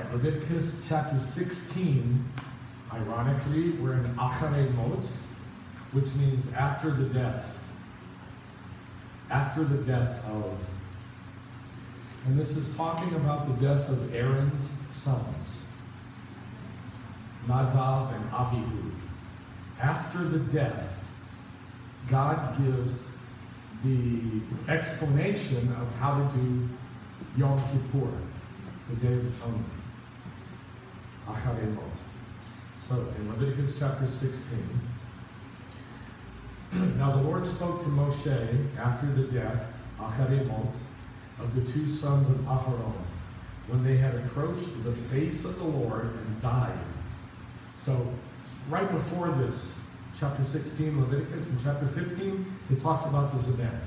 right, Leviticus chapter 16. Ironically, we're in Achri, which means after the death. After the death of. And this is talking about the death of Aaron's sons, Nadav and Abihu. After the death, God gives the explanation of how to do Yom Kippur, the Day of Atonement. Achri. So in Leviticus chapter 16, now the Lord spoke to Moshe after the death, Achri, of the two sons of Aharon, when they had approached the face of the Lord and died. So right before this, chapter 16, Leviticus, and chapter 15, it talks about this event.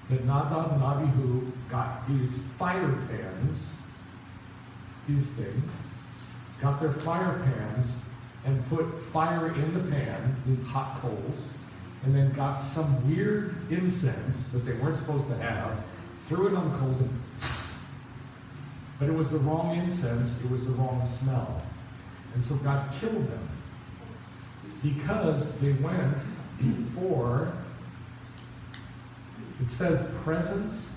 That Nadav and Abihu got these fire pans, these things, got their fire pans and put fire in the pan, these hot coals, and then got some weird incense that they weren't supposed to have, threw it on the coals, but it was the wrong incense, it was the wrong smell. And so God killed them because they went before, it says presence,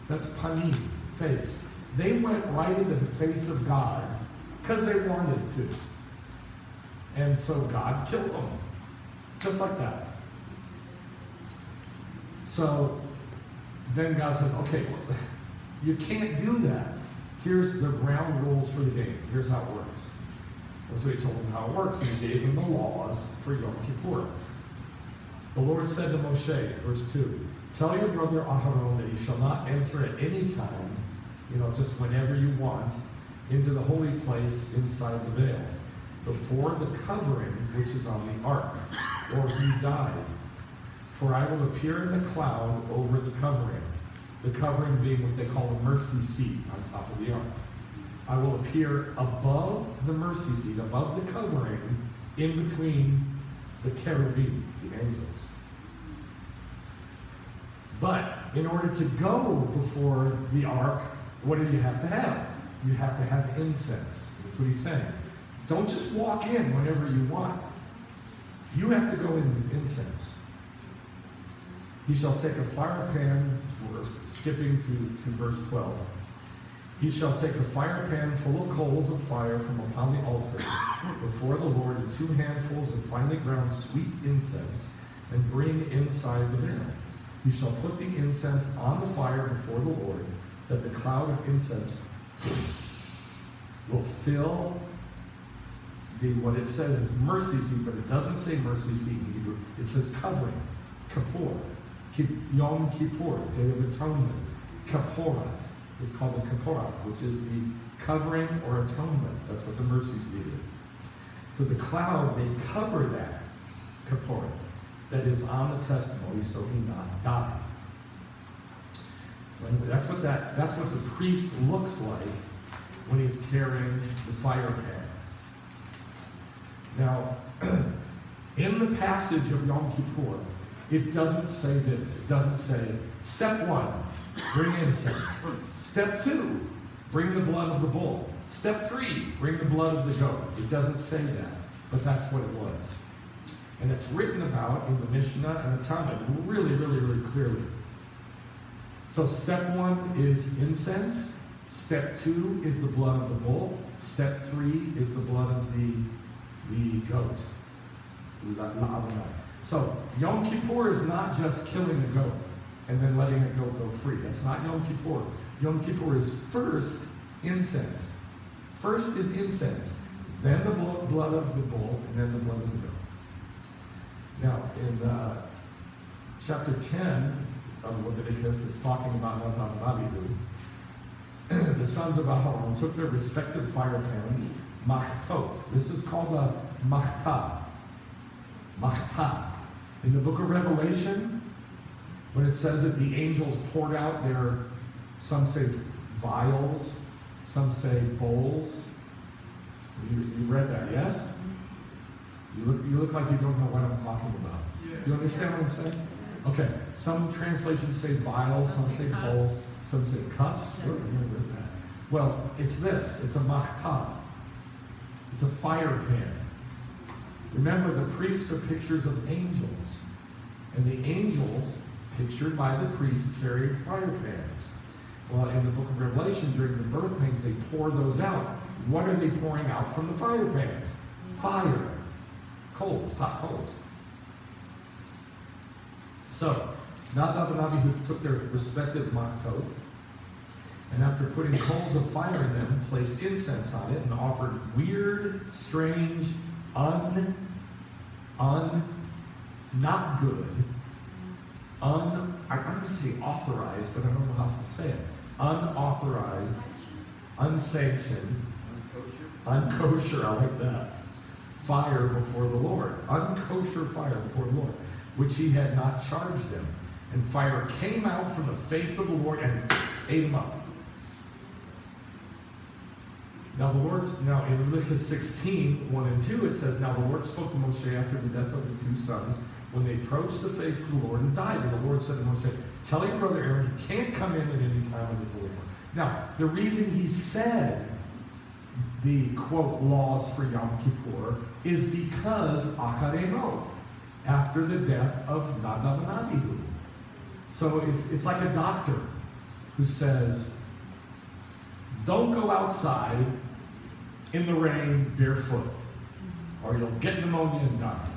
that's panim, face. They went right into the face of God because they wanted to. And so God killed them, just like that. So then God says, okay, well, you can't do that. Here's the ground rules for the game. Here's how it works. And so he told them how it works, and he gave them the laws for Yom Kippur. The Lord said to Moshe, verse 2, tell your brother Aharon that he shall not enter at any time, just whenever you want, into the holy place inside the veil, before the covering which is on the ark, or he die. For I will appear in the cloud over the covering being what they call the mercy seat on top of the ark. I will appear above the mercy seat, above the covering, in between the cherubim, the angels. But in order to go before the ark, what do you have to have? You have to have incense. That's what he's saying. Don't just walk in whenever you want. You have to go in with incense. He shall take a fire pan, we're skipping to verse 12. He shall take a fire pan full of coals of fire from upon the altar before the Lord, and 2 handfuls of finely ground sweet incense, and bring inside the veil. You shall put the incense on the fire before the Lord, that the cloud of incense will fill what it says is mercy seat, but it doesn't say mercy seat in Hebrew. It says covering, Kippur, Yom Kippur, Day of Atonement, Kipporat. It's called the Kipporat, which is the covering or atonement. That's what the mercy seat is. So the cloud may cover that Kipporat that is on the testimony, so he not die. So anyway, that's what the priest looks like when he's carrying the fire pan. Now, in the passage of Yom Kippur, it doesn't say this. It doesn't say, step 1, bring incense. Step 2, bring the blood of the bull. Step 3, bring the blood of the goat. It doesn't say that, but that's what it was. And it's written about in the Mishnah and the Talmud really, really, really clearly. So step 1 is incense. Step 2 is the blood of the bull. Step 3 is the blood of the goat. So Yom Kippur is not just killing a goat and then letting a goat go free. That's not Yom Kippur. Yom Kippur is first incense. First is incense, then the blood of the bull, and then the blood of the goat. Now, in chapter 10 of Leviticus, it's talking about Nadav and Abihu. The sons of Aharon took their respective fire pans, machtot. This is called a machtah. Machtah. In the book of Revelation, when it says that the angels poured out their, some say vials, some say bowls. You've read that, yes? You look like you don't know what I'm talking about. Yeah. Do you understand what I'm saying? Okay. Some translations say vials, some say bowls, some say cups. Well, it's this. It's a machta. It's a fire pan. Remember, the priests are pictures of angels. And the angels, pictured by the priests, carried fire pans. Well, in the book of Revelation, during the birth pains, they pour those out. What are they pouring out from the fire pans? Fire. Coals, hot coals. So, Nadav and Abihu took their respective machtot, and after putting coals of fire in them, placed incense on it and offered weird, strange, not good, I'm going to say authorized, but I don't know how to say it. Unauthorized, unsanctioned, unkosher, I like that. Fire before the Lord. Unkosher fire before the Lord, which he had not charged him. And fire came out from the face of the Lord and ate him up. Now in Leviticus 16, 1 and 2, it says, Now the Lord spoke to Moshe after the death of the two sons, when they approached the face of the Lord and died. And the Lord said to Moshe, Tell your brother Aaron he can't come in at any time of the holy one. Now, the reason he said the, quote, laws for Yom Kippur is because Achri, after the death of Nadav and Abihu. So it's like a doctor who says, don't go outside in the rain barefoot, or you'll get pneumonia and die.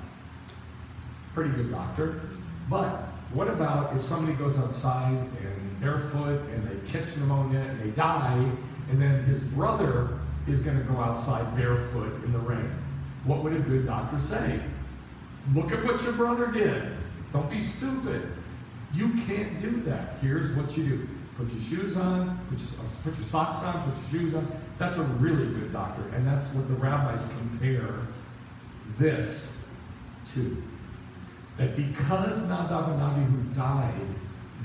Pretty good doctor. But what about if somebody goes outside and barefoot and they catch pneumonia and they die, and then his brother is going to go outside barefoot in the rain? What would a good doctor say? Look at what your brother did. Don't be stupid. You can't do that. Here's what you do. Put your shoes on, put your socks on, put your shoes on. That's a really good doctor. And that's what the rabbis compare this to. That because Nadav and Abihu died,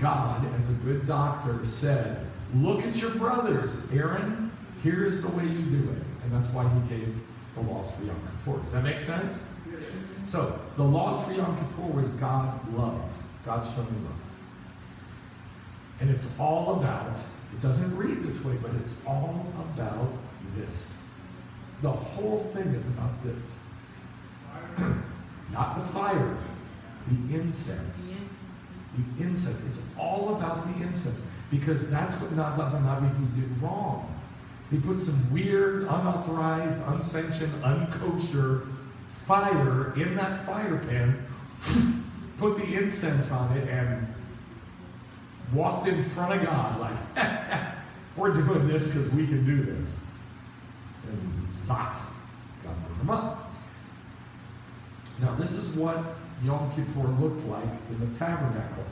God, as a good doctor, said, look at your brothers, Aaron. Here's the way you do it. And that's why he gave the laws for Yom Kippur. Does that make sense? So, the laws for Yom Kippur was God love. God showing love. And it's all about, it doesn't read this way, but it's all about this. The whole thing is about this. Not the fire, the incense. The incense. It's all about the incense. Because that's what Nadav and Abihu did wrong. They put some weird, unauthorized, unsanctioned, unkosher fire in that fire pan, put the incense on it, and walked in front of God like, we're doing this because we can do this. And zot, God burned them up. Now this is what Yom Kippur looked like in the tabernacle.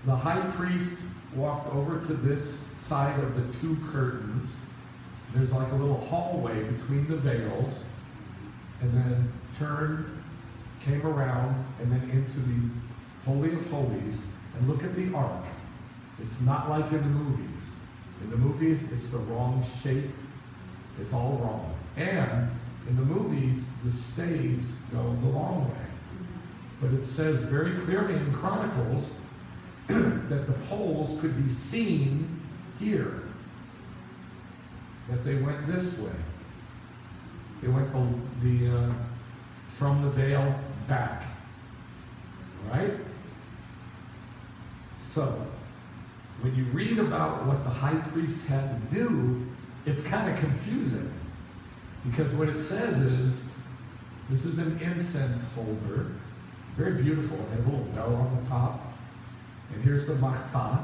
The high priest walked over to this side of the two curtains. There's like a little hallway between the veils, and then turned, came around, and then into the Holy of Holies, and look at the ark. It's not like in the movies. In the movies, it's the wrong shape. It's all wrong. And in the movies, the staves go the long way. But it says very clearly in Chronicles that the poles could be seen here. That they went this way. They went from the veil back. Right? So, when you read about what the high priest had to do, it's kind of confusing. Because what it says is, this is an incense holder, very beautiful. It has a little bell on the top. And here's the machta.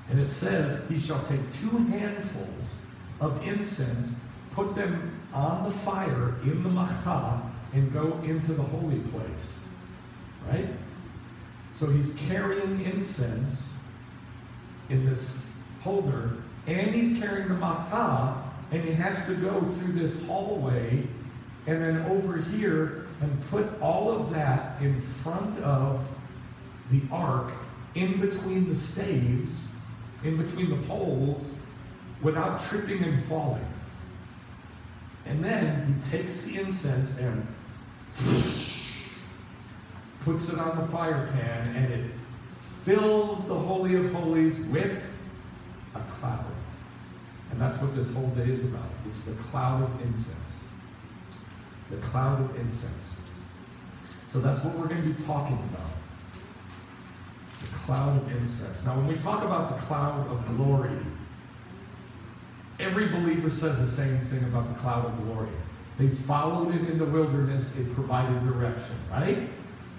And it says, he shall take 2 handfuls of incense, put them on the fire in the machta, and go into the holy place. Right? So he's carrying incense in this holder, and he's carrying the machta, and he has to go through this hallway, and then over here, and put all of that in front of the ark, in between the staves, in between the poles, without tripping and falling. And then he takes the incense and puts it on the fire pan, and it fills the Holy of Holies with a cloud. And that's what this whole day is about. It's the cloud of incense. The cloud of incense. So that's what we're going to be talking about. The cloud of incense. Now, when we talk about the cloud of glory, every believer says the same thing about the cloud of glory. They followed it in the wilderness. It provided direction, right?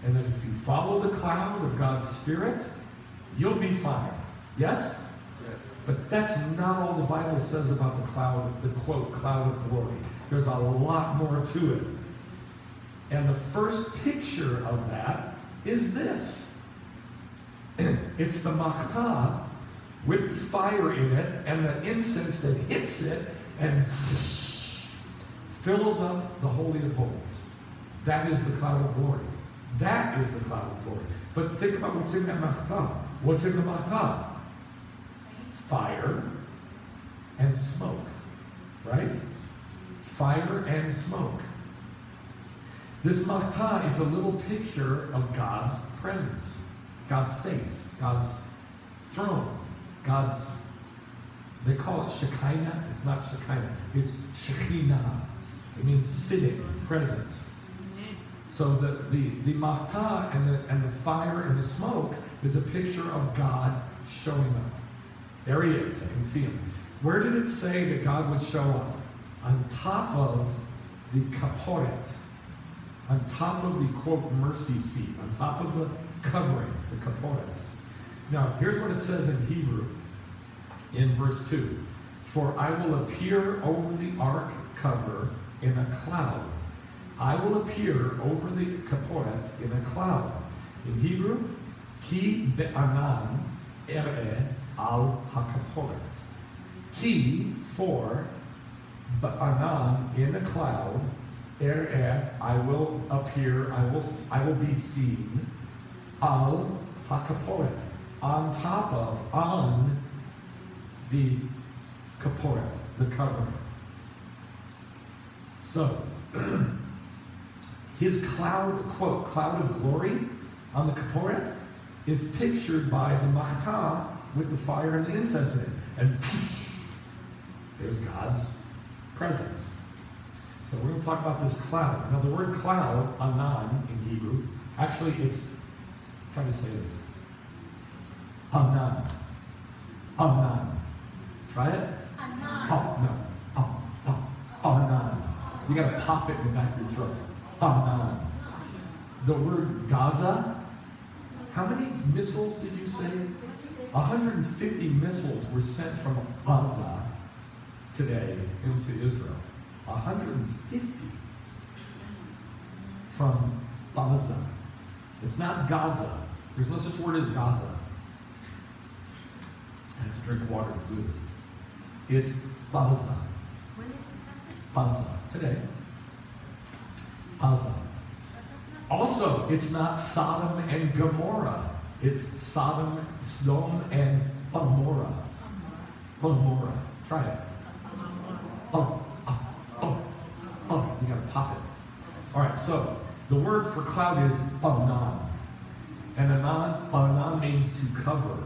And that if you follow the cloud of God's Spirit, you'll be fine. Yes? Yes. But that's not all the Bible says about the cloud, the quote, cloud of glory. There's a lot more to it. And the first picture of that is this. It's the machtah with the fire in it and the incense that hits it and fills up the Holy of Holies. That is the cloud of glory. That is the cloud of glory. But think about what's in that machtah. What's in the machtah? Fire and smoke. Right? Fire and smoke. This machtah is a little picture of God's presence, God's face, God's throne, God's, they call it Shekinah. It's not Shekinah. It's Shekhinah. It means sitting, presence. So the machtah and the fire and the smoke is a picture of God showing up. There he is. I can see him. Where did it say that God would show up? On top of the kaporet. On top of the, quote, mercy seat. On top of the covering, the kaporet. Now, here's what it says in Hebrew, in verse 2. For I will appear over the ark cover in a cloud. I will appear over the kaporet in a cloud. In Hebrew, ki be'anan er'e al hakaporet. Ki, for, be'anan, in a cloud, er'e, I will appear, I will be seen, al hakaporet, on top of, on the kaporet, the covering. So, his cloud, quote, cloud of glory on the kaporet is pictured by the machtah with the fire and the incense in it. And there's God's presence. So we're going to talk about this cloud. Now the word cloud, anan in Hebrew, actually it's, try to say this. Anan. Anan. Try it? Anan. Oh, no. Anan. You got to pop it in the back of your throat. Anan. The word Gaza, how many missiles did you say? 150 missiles were sent from Gaza today into Israel. 150 from Gaza. It's not Gaza. There's no such word as Gaza. I have to drink water to do this. It's Gaza. When did this happen? Gaza. Today. Gaza. Also, it's not Sodom and Gomorrah. It's Sodom and Gomorrah. Gomorrah. Try it. Oh. You gotta pop it. All right, so the word for cloud is anan. And anan means to cover,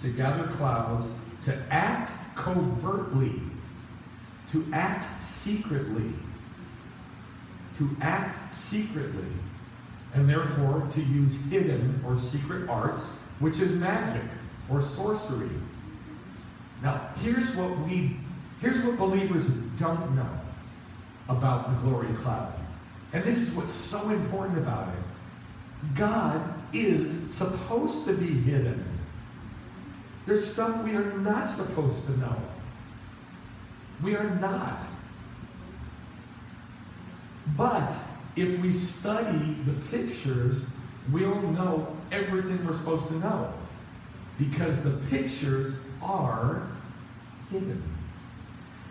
to gather clouds, to act covertly, to act secretly. To act secretly. And therefore to use hidden or secret arts, which is magic or sorcery. Now, here's what believers don't know about the glory cloud. And this is what's so important about it. God is supposed to be hidden. There's stuff we are not supposed to know. We are not. But if we study the pictures, we'll know everything we're supposed to know. Because the pictures are hidden.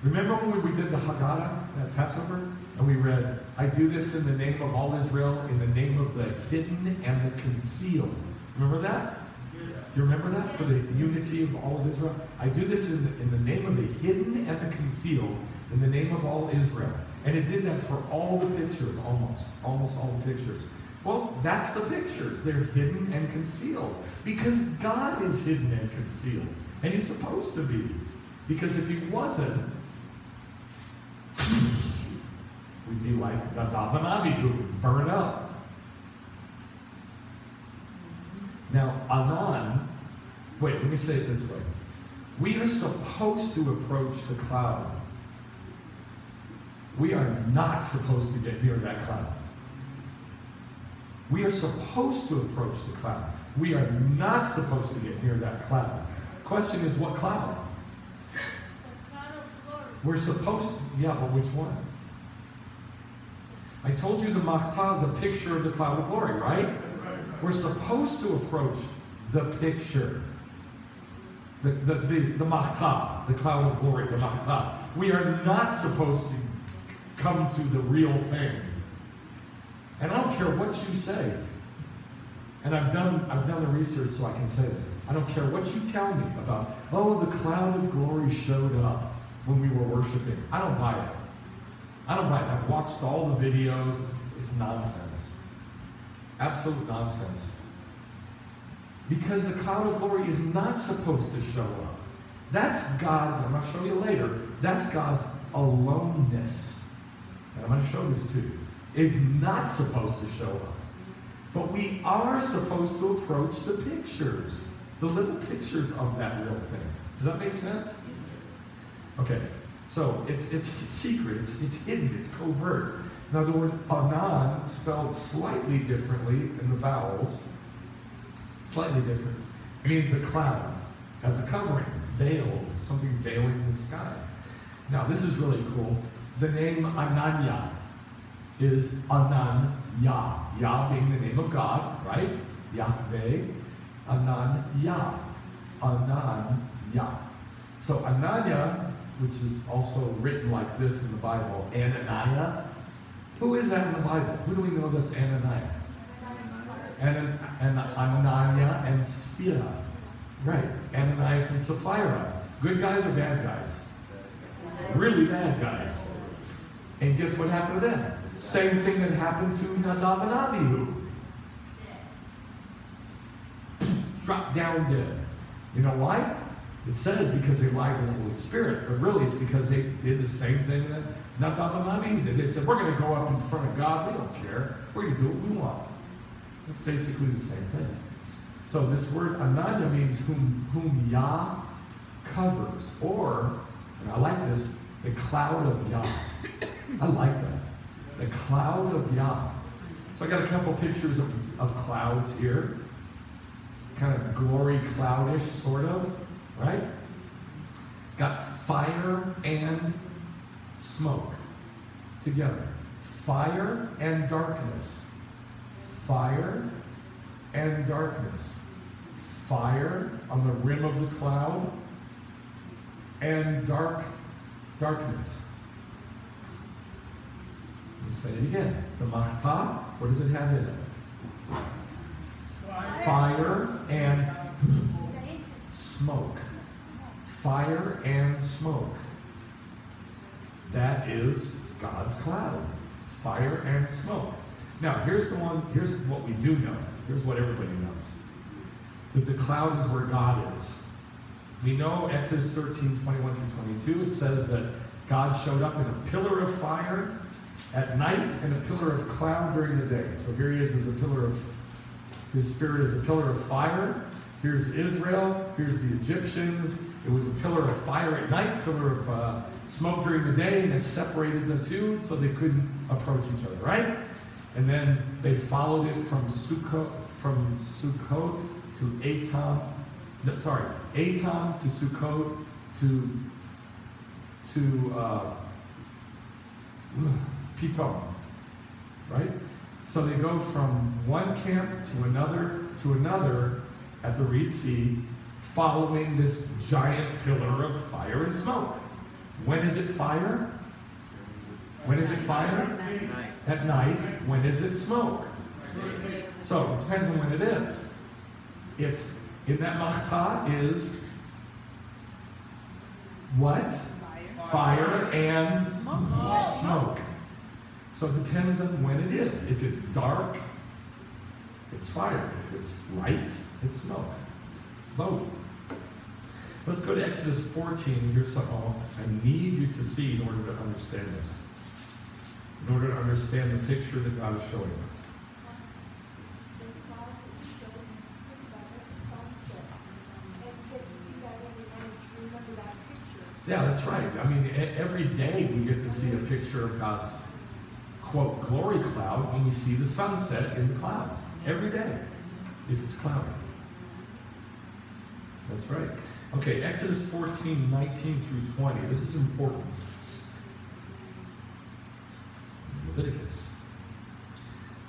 Remember when we did the Haggadah at Passover? And we read, I do this in the name of all Israel, in the name of the hidden and the concealed. Remember that? Yes. You remember that? For the unity of all of Israel? I do this in the name of the hidden and the concealed, in the name of all Israel. And it did that for all the pictures, almost all the pictures. Well, that's the pictures. They're hidden and concealed. Because God is hidden and concealed. And He's supposed to be. Because if He wasn't, we'd be like Nadav and Abihu, burn up. Now, Anan, wait, let me say it this way. We are supposed to approach the cloud. We are not supposed to get near that cloud. We are supposed to approach the cloud. We are not supposed to get near that cloud. Question is, what cloud? The cloud of glory. We're supposed to, yeah, but which one? I told you the Machtah is a picture of the cloud of glory, right? We're supposed to approach the picture. The Machtah, the cloud of glory, the Machtah. We are not supposed to come to the real thing. And I don't care what you say. And I've done the research so I can say this. I don't care what you tell me about, oh, the cloud of glory showed up when we were worshiping. I don't buy it. I don't buy it. I've watched all the videos. It's nonsense. Absolute nonsense. Because the cloud of glory is not supposed to show up. That's God's, I'm going to show you later, that's God's aloneness. And I'm going to show this to you. It's not supposed to show up. But we are supposed to approach the pictures, the little pictures of that real thing. Does that make sense? Okay, so it's secret, it's hidden, it's covert. Now the word Anan, spelled slightly differently in the vowels, slightly different, means a cloud, as a covering, veiled, something veiling the sky. Now this is really cool. The name Ananya is Anan Yah. Yah being the name of God, right? Yahweh. Anan Yah. Anan Yah. So Ananya, which is also written like this in the Bible, Ananiah. Who is that in the Bible? Who do we know that's Ananiah? And Anania and Sapphira. Right. Ananias and Sapphira. Good guys or bad guys? Really bad guys. And guess what happened to them? Same thing that happened to Nadav and Abihu. Dropped down dead. You know why? It says because they lied to the Holy Spirit, but really it's because they did the same thing that Nadav and Abihu did. They said, we're going to go up in front of God. We don't care. We're going to do what we want. It's basically the same thing. So this word Ananya means whom Yah covers. Or, and I like this, the cloud of Yah. I like that. The cloud of Yah. So I got a couple pictures of clouds here. Kind of glory cloudish, sort of. Right? Got fire and smoke together. Fire and darkness. Fire and darkness. Fire on the rim of the cloud and darkness. Let's say it again. The Machtah, what does it have in it? Fire and smoke. Fire and smoke. That is God's cloud. Fire and smoke. Now, here's what we do know. Here's what everybody knows. That the cloud is where God is. We know Exodus 13, 21 through 22, it says that God showed up in a pillar of fire at night and a pillar of cloud during the day. So here he is as a pillar of, his spirit is a pillar of fire. Here's Israel, here's the Egyptians. It was a pillar of fire at night, pillar of smoke during the day, and it separated the two so they couldn't approach each other, right? And then they followed it from Sukkot to Etam to Sukkot to Pitom, right? So they go from one camp to another at the Reed Sea, following this giant pillar of fire and smoke. When is it fire? When is it fire? At night. When is it smoke? So it depends on when it is. It's in that Machtah is what? Fire and smoke. So it depends on when it is. If it's dark, It's fire. If it's light, it's smoke. It's both. Let's go to Exodus 14. Here's something I need you to see in order to understand this. In order to understand the picture that God is showing us. Yeah, that's right. I mean, every day we get to see a picture of God's, quote, glory cloud when we see the sunset in the clouds. Every day, if it's cloudy. That's right. Okay, Exodus 14, 19 through 20. This is important. Leviticus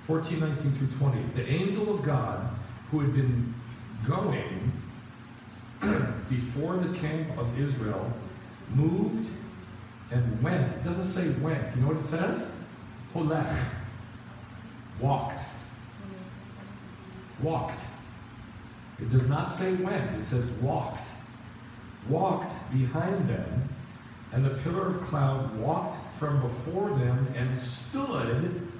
14, 19 through 20. The angel of God who had been going before the camp of Israel moved and went. It doesn't say went. You know what it says? Holech. Walked. Walked. It does not say went. It says walked. Walked behind them, and the pillar of cloud walked from before them and stood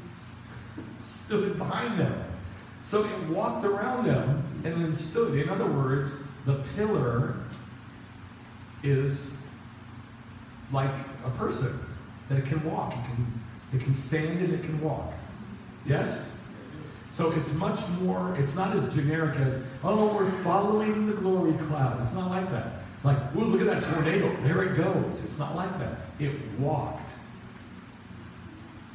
behind them. So it walked around them and then stood. In other words, the pillar is like a person, that it can walk. It can stand and it can walk. Yes? So it's much more, it's not as generic as, oh, we're following the glory cloud. It's not like that. Like, oh, look at that tornado. There it goes. It's not like that. It walked.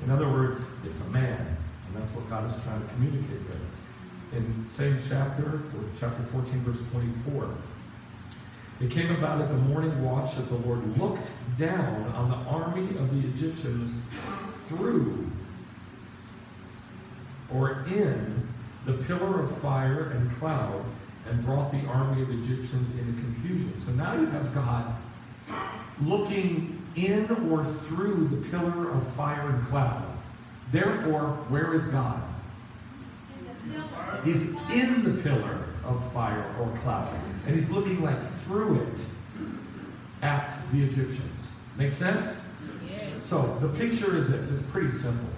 In other words, it's a man. And that's what God is trying to communicate there. In same chapter 14, verse 24. It came about at the morning watch that the Lord looked down on the army of the Egyptians through or in the pillar of fire and cloud and brought the army of Egyptians into confusion. So now you have God looking in or through the pillar of fire and cloud. Therefore, where is God? He's in the pillar of fire or cloud. And he's looking like through it at the Egyptians. Make sense? Yeah. So the picture is this. It's pretty simple.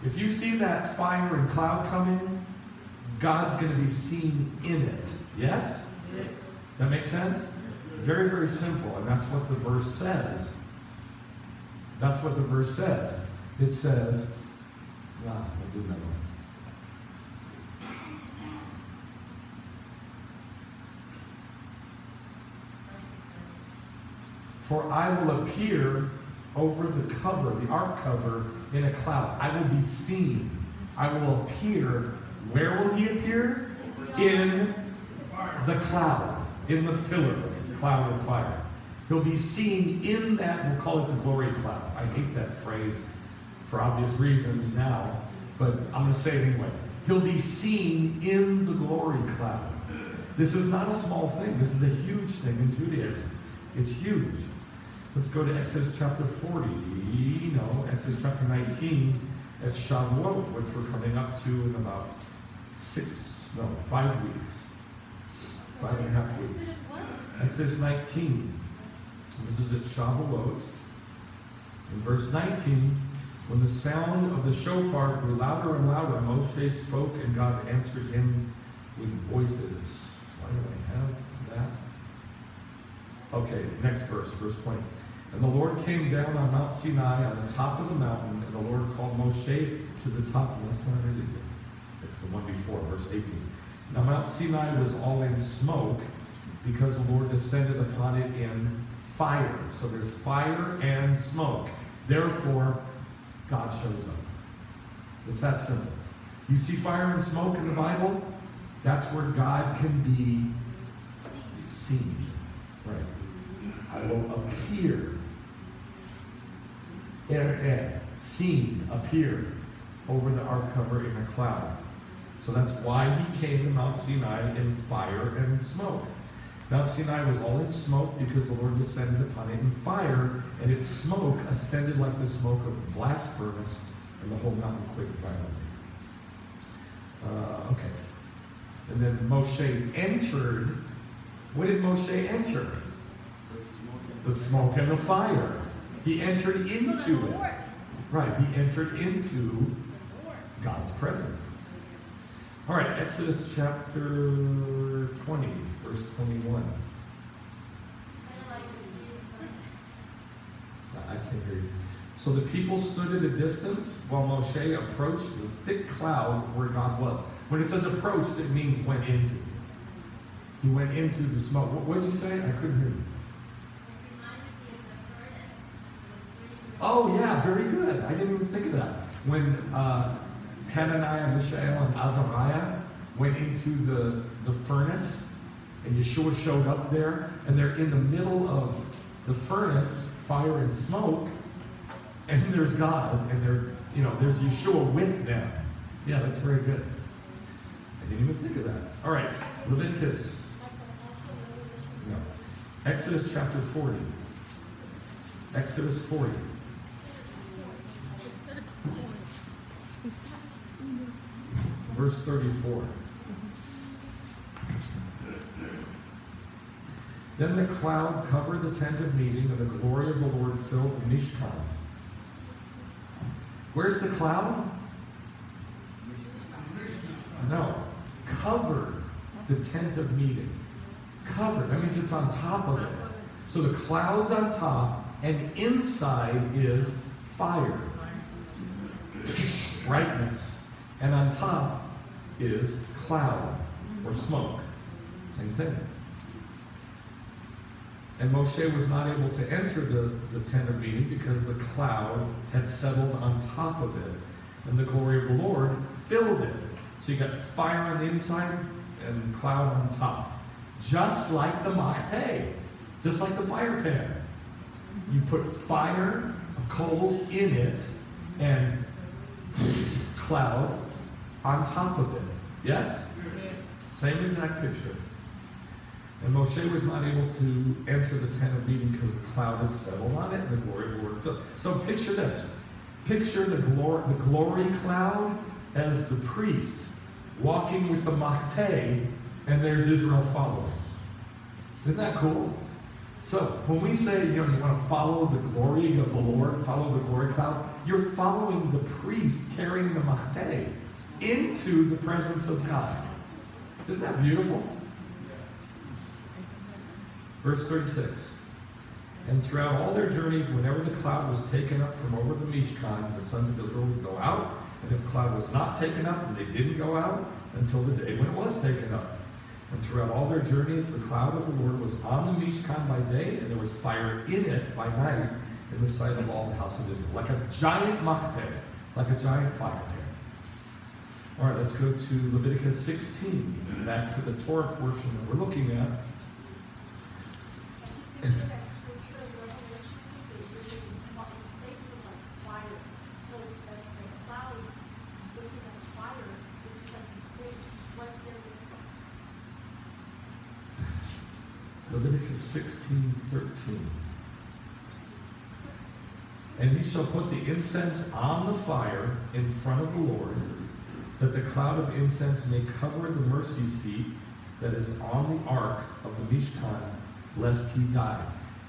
If you see that fire and cloud coming, God's going to be seen in it. Yes? Yeah. That makes sense? Very, very simple. And that's what the verse says. That's what the verse says. It says, we'll do that one. For I will appear over the cover, the ark cover, in a cloud. I will be seen. I will appear. Where will he appear? In the cloud, in the pillar, the cloud of fire. He'll be seen in that, we'll call it the glory cloud. I hate that phrase for obvious reasons now, but I'm going to say it anyway. He'll be seen in the glory cloud. This is not a small thing. This is a huge thing in Judaism. It's huge. Let's go to Exodus chapter 40. Exodus chapter 19 at Shavuot, which we're coming up to in about 5 weeks. 5.5 weeks. Exodus 19. This is at Shavuot. In verse 19, when the sound of the shofar grew louder and louder, Moshe spoke and God answered him with voices. Why do I have that? Okay, next verse, verse 20. And the Lord came down on Mount Sinai on the top of the mountain, and the Lord called Moshe to the top. Well, that's not it again. It's the one before, verse 18. Now Mount Sinai was all in smoke because the Lord descended upon it in fire. So there's fire and smoke. Therefore, God shows up. It's that simple. You see fire and smoke in the Bible? That's where God can be seen. Right. I will appear. Seen, appear over the ark cover in a cloud. So that's why he came to Mount Sinai in fire and smoke. Mount Sinai was all in smoke because the Lord descended upon it in fire, and its smoke ascended like the smoke of a blast furnace, and the whole mountain quaked violently. Okay. And then Moshe entered. What did Moshe enter? The smoke and the fire. He entered into it. Right, he entered into God's presence. All right, Exodus chapter 20, verse 21. I can't hear you. So the people stood at a distance while Moshe approached the thick cloud where God was. When it says approached, it means went into. He went into the smoke. What did you say? I couldn't hear you. Oh, yeah, very good. I didn't even think of that. When Hananiah, Mishael, and Azariah went into the furnace, and Yeshua showed up there, and they're in the middle of the furnace, fire and smoke, and there's God, and there's Yeshua with them. Yeah, that's very good. I didn't even think of that. All right, Leviticus. No. Exodus chapter 40. Exodus 40. Verse 34. Then the cloud covered the tent of meeting, and the glory of the Lord filled the Mishkan. Where's the cloud? No. Covered the tent of meeting. Covered. That means it's on top of it. So the cloud's on top, and inside is fire. Brightness. And on top is cloud or smoke. Same thing. And Moshe was not able to enter the tent of meeting because the cloud had settled on top of it. And the glory of the Lord filled it. So you got fire on the inside and cloud on top. Just like the machteh. Just like the fire pan. You put fire of coals in it and cloud on top of it. Yes? Same exact picture. And Moshe was not able to enter the tent of meeting because the cloud had settled on it and the glory of the Lord filled. So picture this. Picture the glory cloud as the priest walking with the machteh, and there's Israel following. Isn't that cool? So when we say, you want to follow the glory of the Lord, follow the glory cloud, you're following the priest carrying the machteh into the presence of God. Isn't that beautiful? Verse 36. And throughout all their journeys, whenever the cloud was taken up from over the Mishkan, the sons of Israel would go out. And if the cloud was not taken up, then they didn't go out until the day when it was taken up. And throughout all their journeys, the cloud of the Lord was on the Mishkan by day, and there was fire in it by night in the sight of all the house of Israel. Like a giant machteh, like a giant fire pan. All right, let's go to Leviticus 16, back to the Torah portion that we're looking at. Leviticus 16:13. And he shall put the incense on the fire in front of the Lord, that the cloud of incense may cover the mercy seat that is on the ark of the Mishkan, lest he die.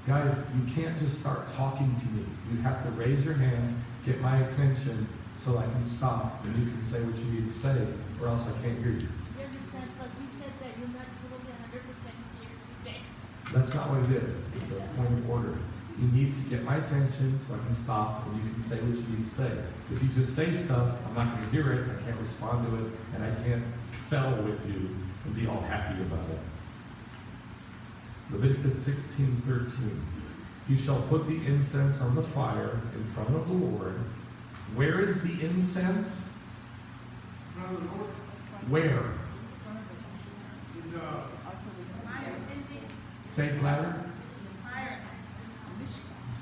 Guys, you can't just start talking to me. You have to raise your hand, get my attention, so I can stop, and you can say what you need to say, or else I can't hear you. You understand, but you said that you're not totally 100% here today. That's not what it is. It's a point of order. You need to get my attention so I can stop and you can say what you need to say. If you just say stuff, I'm not going to hear it, I can't respond to it, and I can't fell with you and be all happy about it. Leviticus 16:13. You shall put the incense on the fire in front of the Lord. Where is the incense? Where? Say it louder.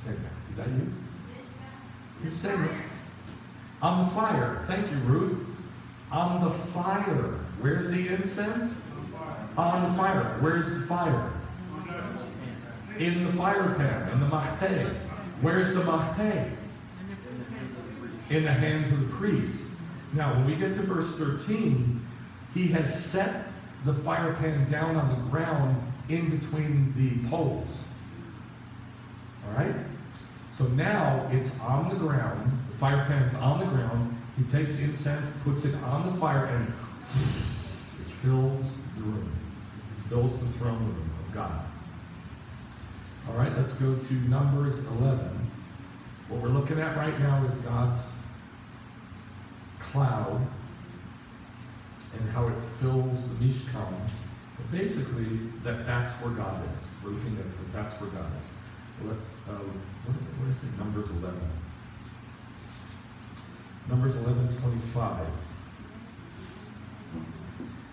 Say that. Is that you? You say it. On the fire. Thank you, Ruth. On the fire. Where's the incense? On the fire. Where's the fire? In the fire pan, in the machteh. Where's the machteh? In the hands of the priest. Now, when we get to verse 13, he has set the fire pan down on the ground in between the poles. All right? So now it's on the ground. The fire pan's on the ground. He takes incense, puts it on the fire, and It fills the room. It fills the throne room of God. All right, let's go to Numbers 11. What we're looking at right now is God's cloud and how it fills the Mishkan. But basically, that's where God is. We're looking at that's where God is. What is it? Numbers 11. Numbers 11:25.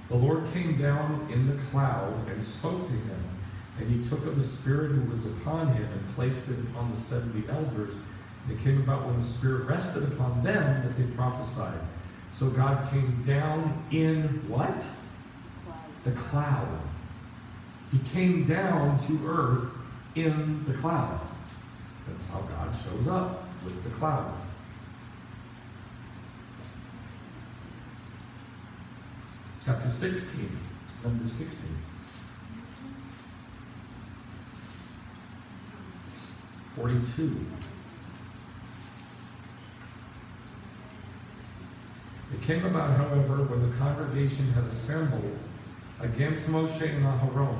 The Lord came down in the cloud and spoke to him, and he took of the Spirit who was upon him and placed it upon the 70 elders. And it came about when the Spirit rested upon them that they prophesied. So God came down in what? The cloud. He came down to earth in the cloud. That's how God shows up, with the cloud. Chapter 16, number 16. (42). It came about, however, when the congregation had assembled against Moshe and Aharon,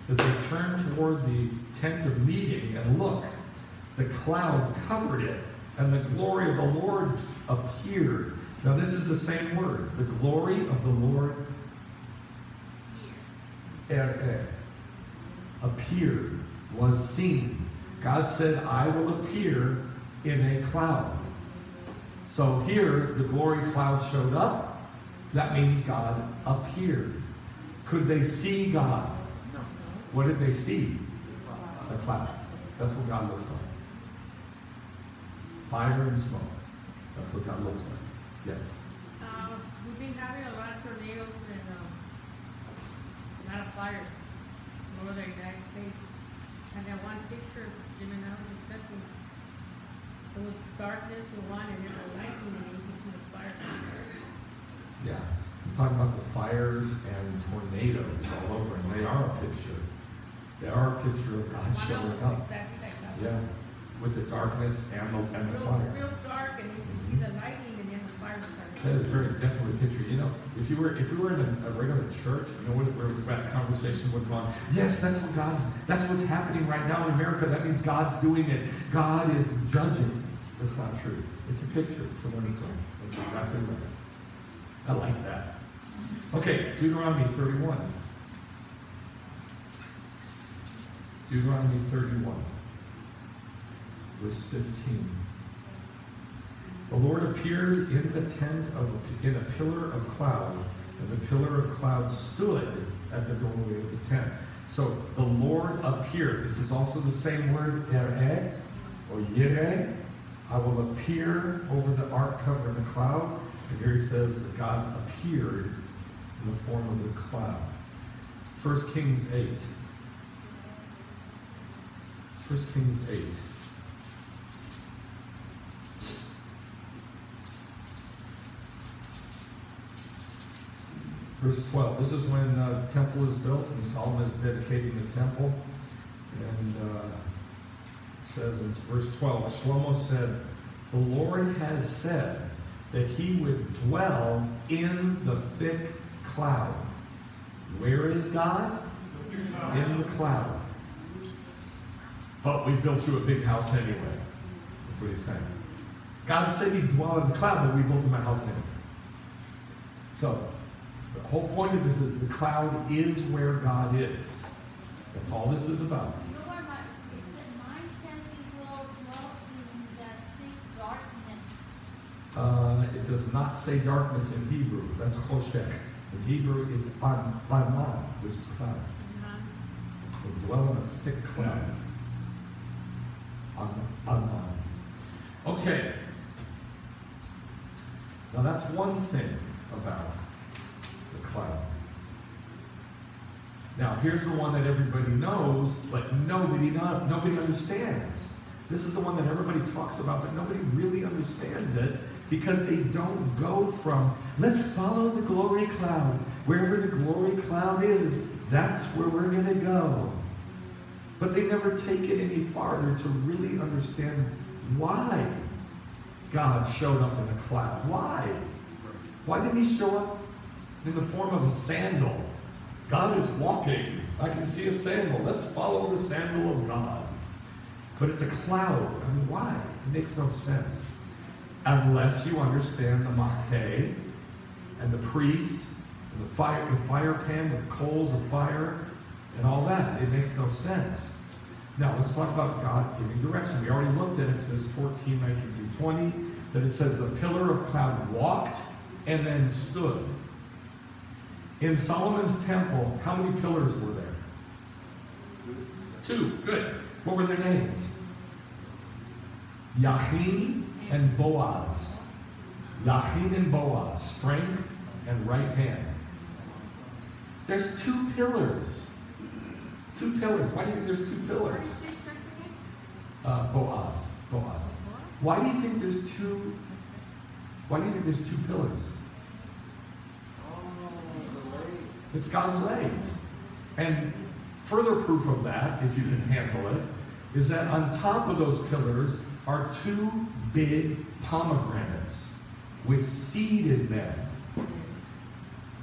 that they turned toward the tent of meeting, and look, the cloud covered it, and the glory of the Lord appeared. Now this is the same word. The glory of the Lord appeared, was seen. God said, I will appear in a cloud. So here, the glory cloud showed up. That means God appeared. Could they see God? No. What did they see? A cloud. That's what God looks like. Fire and smoke. That's what God looks like. Yes? We've been having a lot of tornadoes and a lot of fires all over the United States. And that one picture Jim and I were discussing, it was darkness in one and then the lightning and then you could see the fire. Yeah. I'm talking about the fires and tornadoes all over, and they are a picture. They are a picture of God One showing of up. them exactly like that. Yeah. With the darkness and the fire. Real dark and you could see the lightning and then the fire started. That is very definitely a picture. You know, if we were in a regular church, you know, where that conversation would go on. Yes, that's what's happening right now in America. That means God's doing it. God is judging. That's not true. It's a picture. It's a wonderful. That's exactly right. I like that. Okay, Deuteronomy 31. Deuteronomy 31, verse 15. The Lord appeared in the tent in a pillar of cloud, and the pillar of cloud stood at the doorway of the tent. So the Lord appeared. This is also the same word, ereh, or yireh. I will appear over the ark cover in the cloud. And here he says that God appeared in the form of the cloud. 1 Kings 8. 1 Kings 8. Verse 12. This is when the temple is built and Solomon is dedicating the temple. And it says in verse 12, Shlomo said, the Lord has said that he would dwell in the thick cloud. Where is God? In the cloud. But we built you a big house anyway. That's what he's saying. God said he'd dwell in the cloud, but we built him a house anyway. So, the whole point of this is the cloud is where God is. That's all this is about. You know what, mine says he will dwell in that thick darkness. It does not say darkness in Hebrew. That's choshech. In Hebrew, it's aman, which is cloud. Will dwell in a thick cloud. Aman. Okay. Now that's one thing about the cloud. Now here's the one that everybody knows, but nobody understands. This is the one that everybody talks about, but nobody really understands it because they don't go from, let's follow the glory cloud. Wherever the glory cloud is, that's where we're going to go. But they never take it any farther to really understand why God showed up in a cloud. Why? Why didn't he show up in the form of a sandal. God is walking. I can see a sandal. Let's follow the sandal of God. But it's a cloud. I mean, why? It makes no sense. Unless you understand the machteh and the priest and the fire pan with coals of fire and all that. It makes no sense. Now, let's talk about God giving direction. We already looked at Exodus 14, 19 through 20, that it says the pillar of cloud walked and then stood. In Solomon's temple, how many pillars were there? 2. Good. What were their names? Yachin and Boaz. Yachin and Boaz. Strength and right hand. There's 2 pillars. 2 pillars. Why do you think there's 2 pillars? Boaz. Boaz. Why do you think there's 2? Why do you think there's 2 pillars? It's God's legs. And further proof of that, if you can handle it, is that on top of those pillars are 2 big pomegranates with seed in them.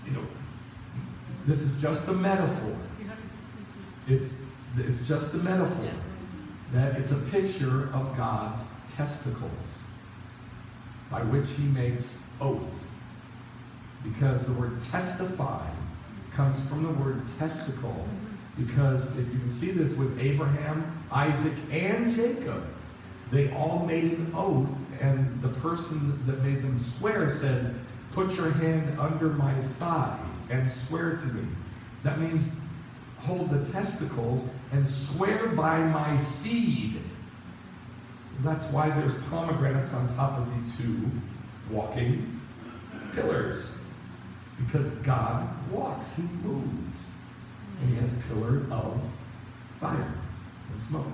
You know, this is just a metaphor. It's just a metaphor. That it's a picture of God's testicles by which he makes oath. Because the word testify comes from the word testicle, because you can see this with Abraham, Isaac, and Jacob. They all made an oath, and the person that made them swear said, "Put your hand under my thigh and swear to me." That means hold the testicles and swear by my seed. That's why there's pomegranates on top of the 2 walking pillars. Because God walks, he moves. And he has a pillar of fire and smoke.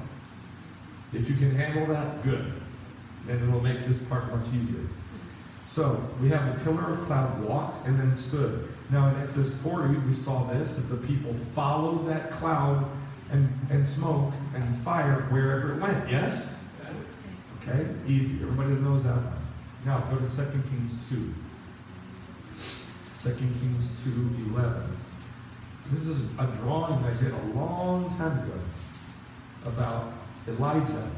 If you can handle that, good. Then it will make this part much easier. So, we have the pillar of cloud walked and then stood. Now in Exodus 40, we saw this, that the people followed that cloud and smoke and fire wherever it went, yes? Okay, easy. Everybody knows that one. Now, go to 2 Kings 2. 2 Kings 2:11. This is a drawing I did a long time ago about Elijah.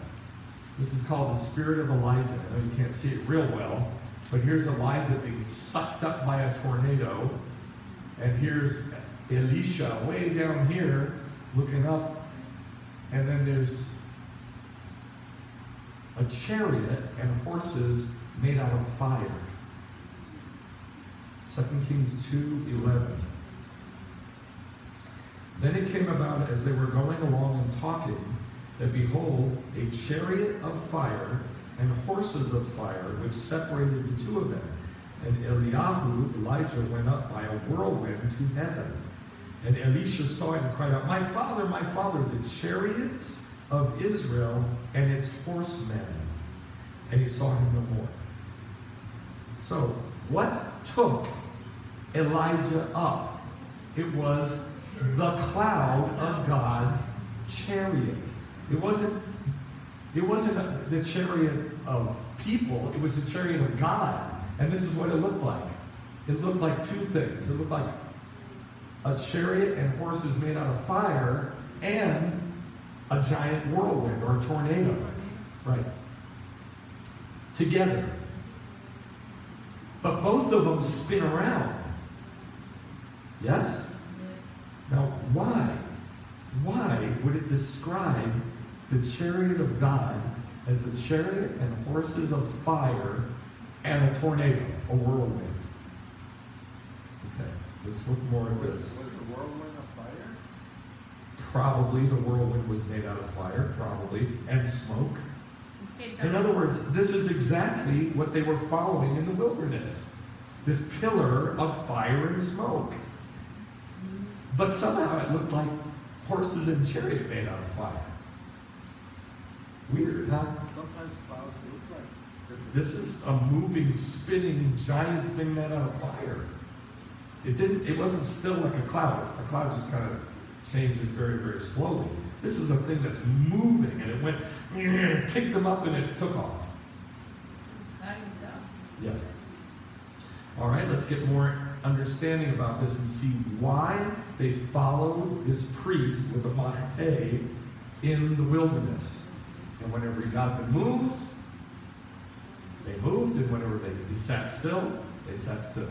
This is called the spirit of Elijah. I know you can't see it real well, but here's Elijah being sucked up by a tornado, and here's Elisha way down here looking up, and then there's a chariot and horses made out of fire. 2 Kings 2:11. Then it came about as they were going along and talking, that behold, a chariot of fire and horses of fire, which separated the 2 of them. And Elijah went up by a whirlwind to heaven. And Elisha saw it and cried out, my father, the chariots of Israel and its horsemen. And he saw him no more. So, what took Elijah up? It was the cloud of God's chariot. It wasn't the chariot of people, it was the chariot of God. And this is what it looked like. It looked like 2 things. It looked like a chariot and horses made out of fire and a giant whirlwind or a tornado. Right. Together. But both of them spin around. Yes? Now, why? Why would it describe the chariot of God as a chariot and horses of fire and a tornado, a whirlwind? Okay, let's look more at this. Was the whirlwind a fire? Probably the whirlwind was made out of fire, probably, and smoke. In other words, this is exactly what they were following in the wilderness. This pillar of fire and smoke. But somehow it looked like horses and chariot made out of fire. Weird, huh? Sometimes clouds look like. This is a moving, spinning, giant thing made out of fire. It wasn't still like a cloud. A cloud just kind of changes very, very slowly. This is a thing that's moving, and it went, picked them up, and it took off. God himself. Yes. All right, let's get more understanding about this and see why they followed this priest with a machete in the wilderness. And whenever God them moved, they moved, and whenever they sat still, they sat still.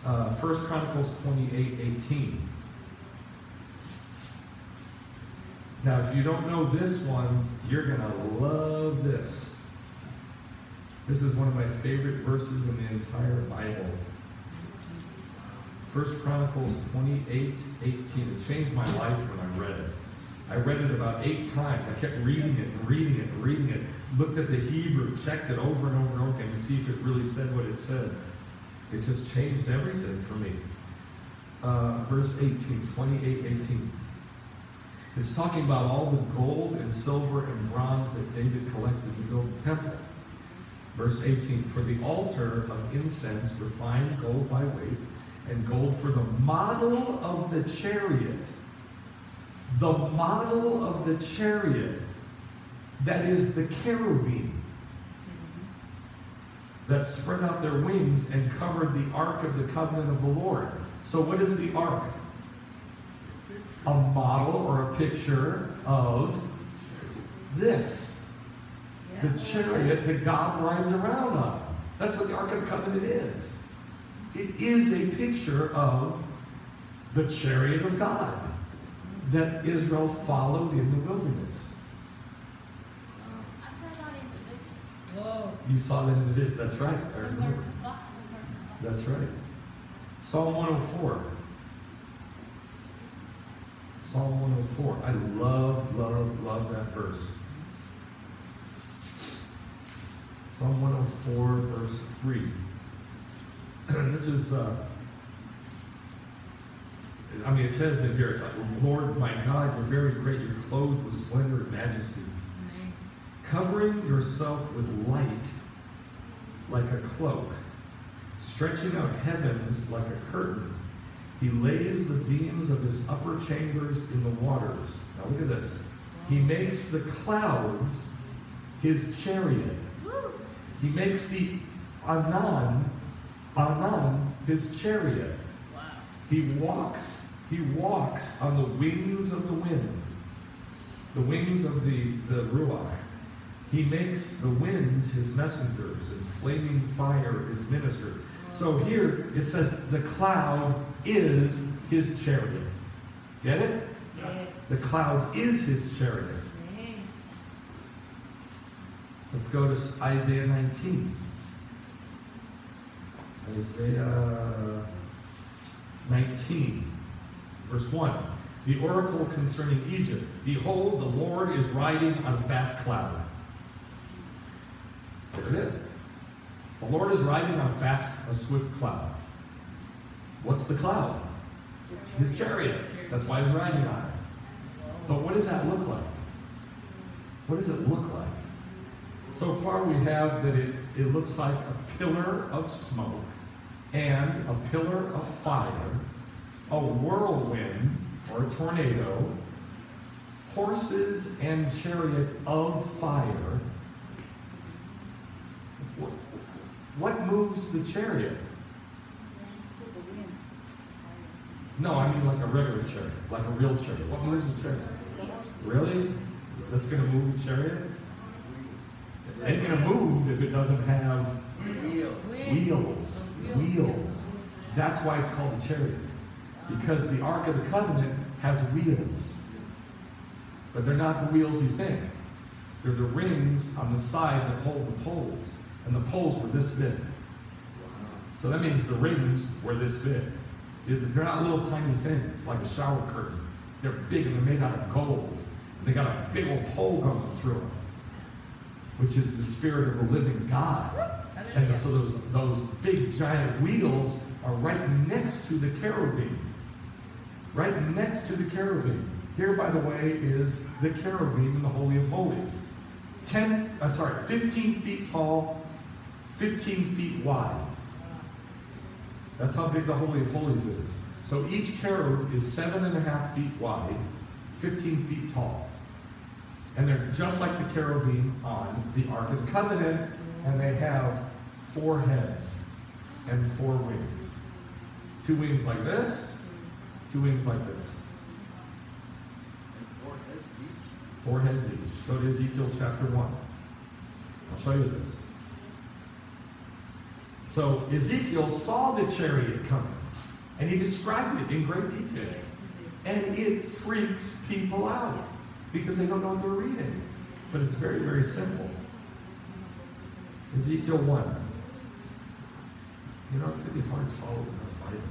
1 Chronicles 28:18. Now, if you don't know this one, you're going to love this. This is one of my favorite verses in the entire Bible. 1 Chronicles 28:18. It changed my life when I read it. I read it about 8 times. I kept reading it and reading it and reading it. Looked at the Hebrew, checked it over and over and over again to see if it really said what it said. It just changed everything for me. Verse 18, 28:18. It's talking about all the gold and silver and bronze that David collected to build the temple. Verse 18, for the altar of incense, refined gold by weight, and gold for the model of the chariot. The model of the chariot, that is the cherubim, that spread out their wings and covered the ark of the covenant of the Lord. So what is the ark? A model or a picture of this. The chariot that God rides around on. That's what the Ark of the Covenant is. It is a picture of the chariot of God that Israel followed in the wilderness. I saw that in the vision. Whoa. You saw that in the vision. That's right. I remember. That's right. Psalm 104. Psalm 104. I love that verse. Psalm 104, verse 3. This is, it says in here, Lord my God, you're very great, you're clothed with splendor and majesty. Amen. Covering yourself with light like a cloak, stretching out heavens like a curtain. He lays the beams of his upper chambers in the waters. Now look at this. He makes the clouds his chariot. Woo. He makes the Anan his chariot. Wow. He walks on the wings of the wind, the wings of the Ruach. He makes the winds his messengers and flaming fire his ministers. So here it says the cloud is his chariot. Get it? Yes. The cloud is his chariot. Yes. Let's go to Isaiah 19. Isaiah 19, verse 1. The oracle concerning Egypt. Behold, the Lord is riding on a fast cloud. There it is. The Lord is riding on a swift cloud. What's the cloud? His chariot. That's why he's riding on it. But what does that look like? What does it look like? So far we have that it looks like a pillar of smoke and a pillar of fire, a whirlwind or a tornado, horses and chariot of fire. What moves the chariot? No, I mean like a regular chariot, like a real chariot. What moves the chariot? Really? That's going to move the chariot? It ain't going to move if it doesn't have wheels. That's why it's called a chariot. Because the Ark of the Covenant has wheels. But they're not the wheels you think. They're the rings on the side that hold the poles. And the poles were this big. So that means the rings were this big. They're not little tiny things like a shower curtain. They're big and they're made out of gold. And they got a big old pole going through them, which is the Spirit of the living God. And so those big giant wheels are right next to the cherubim. Right next to the cherubim. Here, by the way, is the cherubim in the Holy of Holies. 15 feet tall, 15 feet wide. That's how big the Holy of Holies is. So each cherub is 7.5 feet wide, 15 feet tall. And they're just like the cherubim on the Ark of the Covenant, and they have 4 heads. and 4 wings. 2 wings like this, 2 wings like this. And 4 heads each. 4 heads each. Go to Ezekiel chapter 1. I'll show you this. So Ezekiel saw the chariot coming, and he described it in great detail. And it freaks people out because they don't know what they're reading. But it's very, very simple. Ezekiel 1. You know, it's going to be hard to follow in the Bible.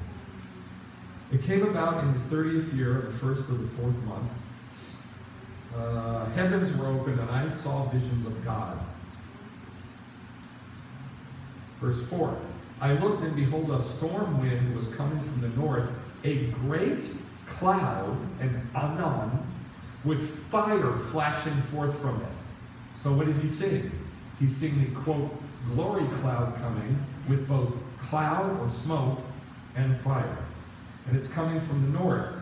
It came about in the 30th year of the first of the 4th month. Heavens were opened, and I saw visions of God. Verse 4. I looked, and behold, a storm wind was coming from the north, a great cloud, and anon, with fire flashing forth from it. So what is he seeing? He's seeing the, quote, glory cloud coming with both cloud or smoke and fire. And it's coming from the north,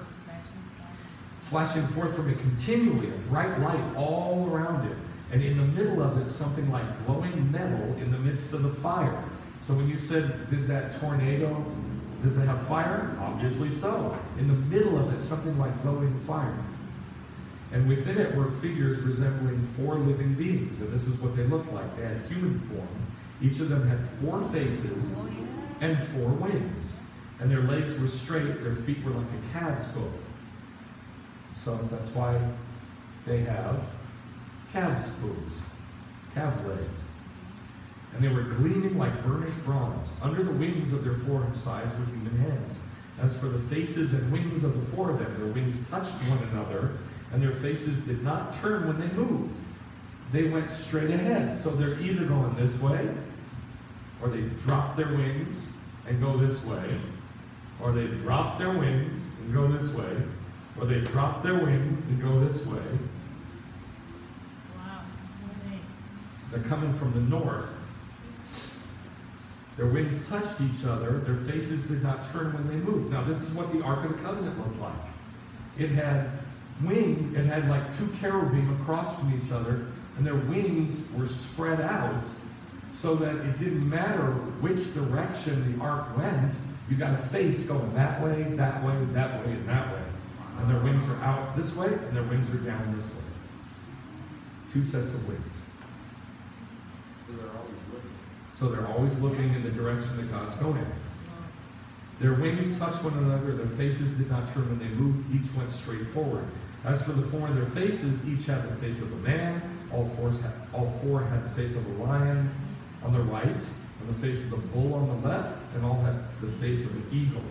flashing forth from it continually, a bright light all around it. And in the middle of it, something like glowing metal in the midst of the fire. So when you said, did that tornado, does it have fire? Obviously so. In the middle of it, something like glowing fire. And within it were figures resembling 4 living beings. And this is what they looked like. They had human form. Each of them had 4 faces and 4 wings. And their legs were straight. Their feet were like a calf's hoof. So that's why they have calves' hooves, calves' legs. And they were gleaming like burnished bronze. Under the wings of their 4 sides were human hands. As for the faces and wings of the 4 of them, their wings touched one another, and their faces did not turn when they moved. They went straight ahead. So they're either going this way, or they drop their wings and go this way, or they drop their wings and go this way, or they drop their wings and go this way. Wow. They're coming from the north. Their wings touched each other. Their faces did not turn when they moved. Now, this is what the Ark of the Covenant looked like. It had it had like 2 cherubim across from each other, and their wings were spread out so that it didn't matter which direction the ark went. You got a face going that way, that way, that way, and that way. And their wings are out this way, and their wings are down this way. 2 sets of wings. So they're always looking. So they're always looking in the direction that God's going. Their wings touched one another. Their faces did not turn when they moved. Each went straight forward. As for the 4 in their faces, each had the face of a man. All 4 had the face of a lion on the right, and the face of the bull on the left, and all had the face of an eagle.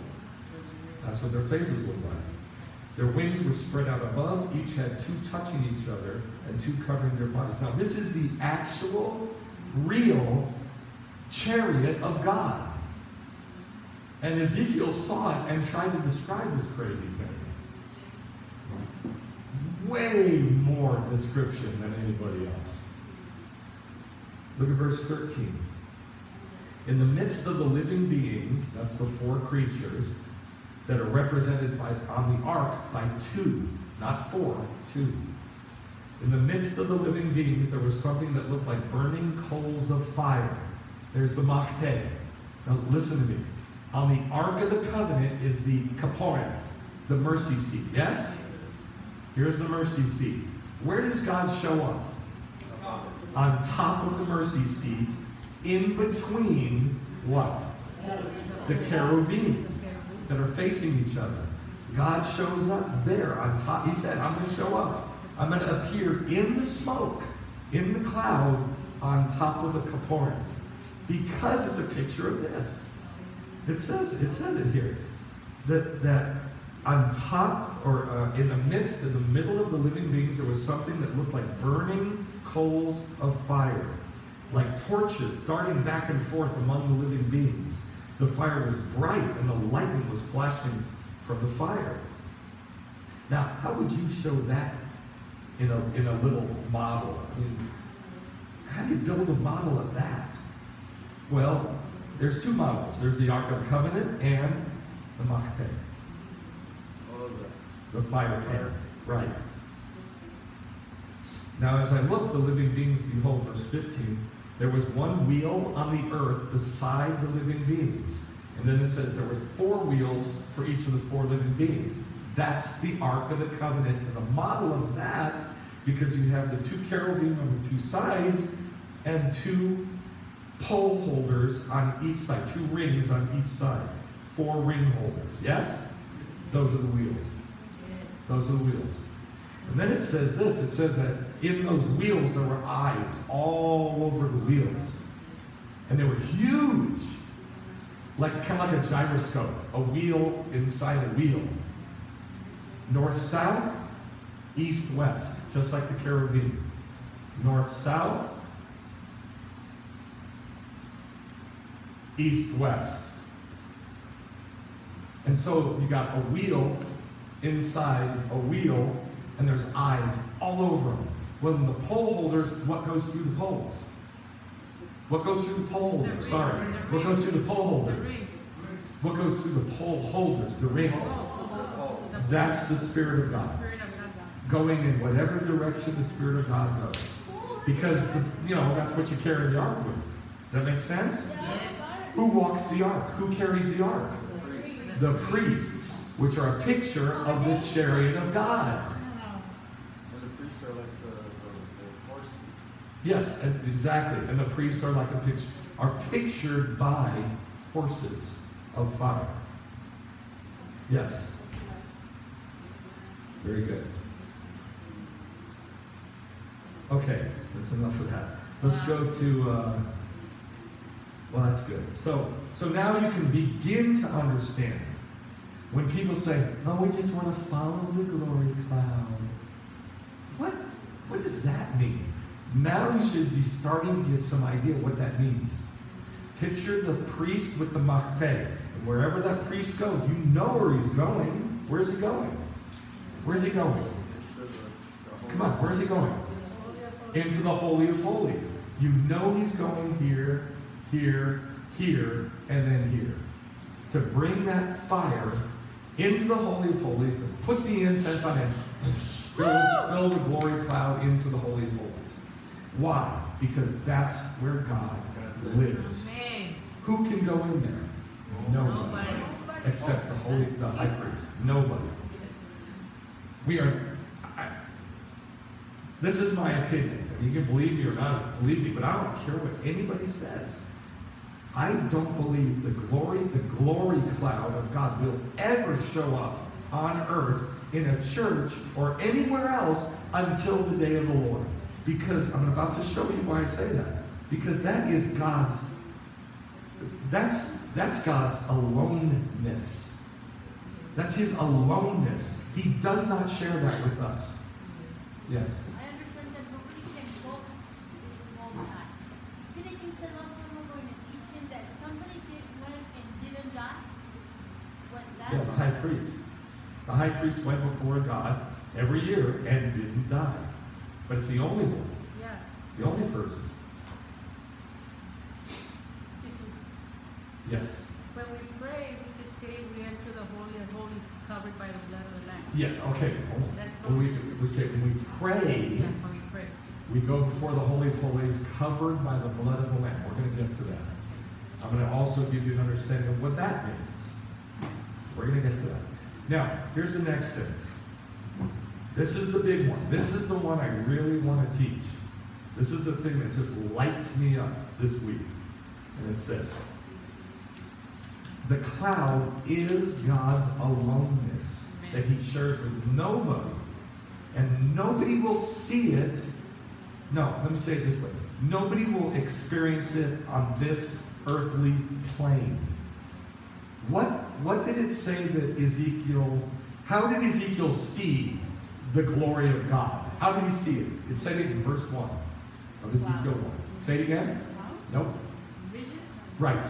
That's what their faces looked like. Their wings were spread out above. Each had 2 touching each other, and 2 covering their bodies. Now, this is the actual, real chariot of God. And Ezekiel saw it and tried to describe this crazy thing. Way more description than anybody else. Look at verse 13. In the midst of the living beings, that's the 4 creatures that are represented on the ark by 2, not 4, 2. In the midst of the living beings, there was something that looked like burning coals of fire. There's the machteh. Now listen to me. On the Ark of the Covenant is the kaporet, the mercy seat. Yes? Here's the mercy seat. Where does God show up? On top of the mercy seat, in between what? The cherubim that are facing each other. God shows up there on top. He said, I'm going to show up. I'm going to appear in the smoke, in the cloud, on top of the kaporet. Because it's a picture of this. It says it here. That on top, or in the midst, in the middle of the living beings, there was something that looked like burning coals of fire. Like torches darting back and forth among the living beings. The fire was bright and the lightning was flashing from the fire. Now, how would you show that in a little model? I mean, how do you build a model of that? Well, there's 2 models. There's the Ark of the Covenant and the machteh. Oh, The fire pan. Right. Now, as I looked, the living beings, behold, verse 15, There was one wheel on the earth beside the living beings. And then it says there were 4 wheels for each of the 4 living beings. That's the Ark of the Covenant as a model of that, because you have the 2 cherubim on the 2 sides and 2 pole holders on each side, 2 rings on each side. 4 ring holders. Yes? Those are the wheels. Those are the wheels. And then it says this. It says that in those wheels there were eyes all over the wheels. And they were huge. Kind of like a gyroscope. A wheel inside a wheel. North-south, east-west. Just like the cherubim. North-south, east-west. And so you got a wheel inside a wheel, and there's eyes all over them. When the pole holders, what goes through the poles? What goes through the pole holders? Sorry. What goes through the pole holders? What goes through the pole holders? The rings. That's the Spirit of God. Going in whatever direction the Spirit of God goes. Because, that's what you carry the ark with. Does that make sense? Who walks the ark? Who carries the ark? The priests, which are a picture of the chariot of God. And the priests are like the horses. Yes, exactly. And the priests are like are pictured by horses of fire. Yes. Very good. Okay, that's enough of that. Let's go to. Well, that's good. So now you can begin to understand when people say, "Oh, we just want to follow the glory cloud." What does that mean? Now you should be starting to get some idea what that means. Picture the priest with the machteh. And wherever that priest goes, you know where he's going. Where's he going? Where's he going? Come on, where's he going? Into the Holy of Holies. You know he's going here, here, here, and then here. To bring that fire into the Holy of Holies, to put the incense on it, fill the glory cloud into the Holy of Holies. Why? Because that's where God lives. Amen. Who can go in there? Nobody. Except the high priest. Nobody. This is my opinion. You can believe me or not believe me, but I don't care what anybody says. I don't believe the glory cloud of God will ever show up on earth in a church or anywhere else until the day of the Lord. Because I'm about to show you why I say that. Because that is that's God's aloneness. That's his aloneness. He does not share that with us. Yes. I understand that nobody can go all the time. Didn't you say long time ago in a teaching that somebody went and didn't die? Was that? Yeah, the high priest. The high priest went before God every year and didn't die. But it's the only one. Yeah. The only person. Excuse me. Yes. When we pray, we could say we enter the Holy of Holies covered by the blood of the Lamb. Yeah, okay. That's When we say when we pray, Yeah, when we pray. we go before the Holy of Holies covered by the blood of the Lamb. We're going to get to that. I'm going to also give you an understanding of what that means. We're going to get to that. Now, here's the next thing. This is the big one. This is the one I really want to teach. This is the thing that just lights me up this week. And it's this. The cloud is God's aloneness that he shares with nobody. And nobody will see it. No, let me say it this way. Nobody will experience it on this earthly plane. What did it say that how did Ezekiel see the glory of God? How did he see it? It said it in verse 1 of Ezekiel 1. Say it again. Nope. Vision? Right.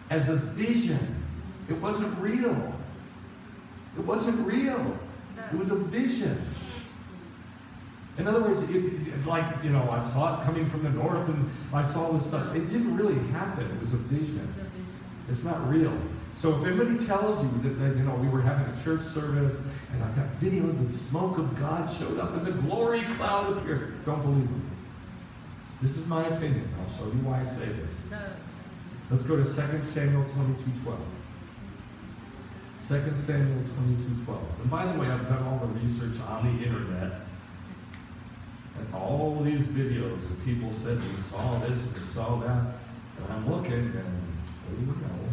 As a vision. It wasn't real. It wasn't real. It was a vision. In other words, it's like, I saw it coming from the north and I saw this stuff. It didn't really happen. It was a vision. It's not real. So if anybody tells you that we were having a church service and I've got video of the smoke of God showed up and the glory cloud appeared, don't believe them. This is my opinion. I'll show you why I say this. The, Let's go to 2 Samuel 22:12. 2 Samuel 22:12. And by the way, I've done all the research on the internet. And all these videos of people said we saw this and we saw that. And I'm looking and, oh no,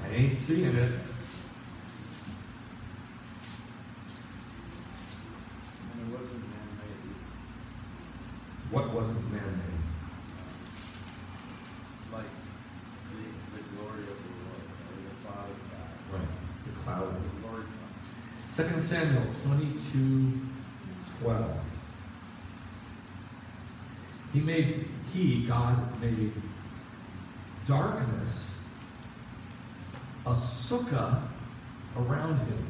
I ain't seeing it. And it wasn't man-made. What wasn't man-made? Like the glory of the Lord, or the cloud of God. Right, the cloud. The glory of 2 Samuel 22:12. God made darkness a sukkah around him.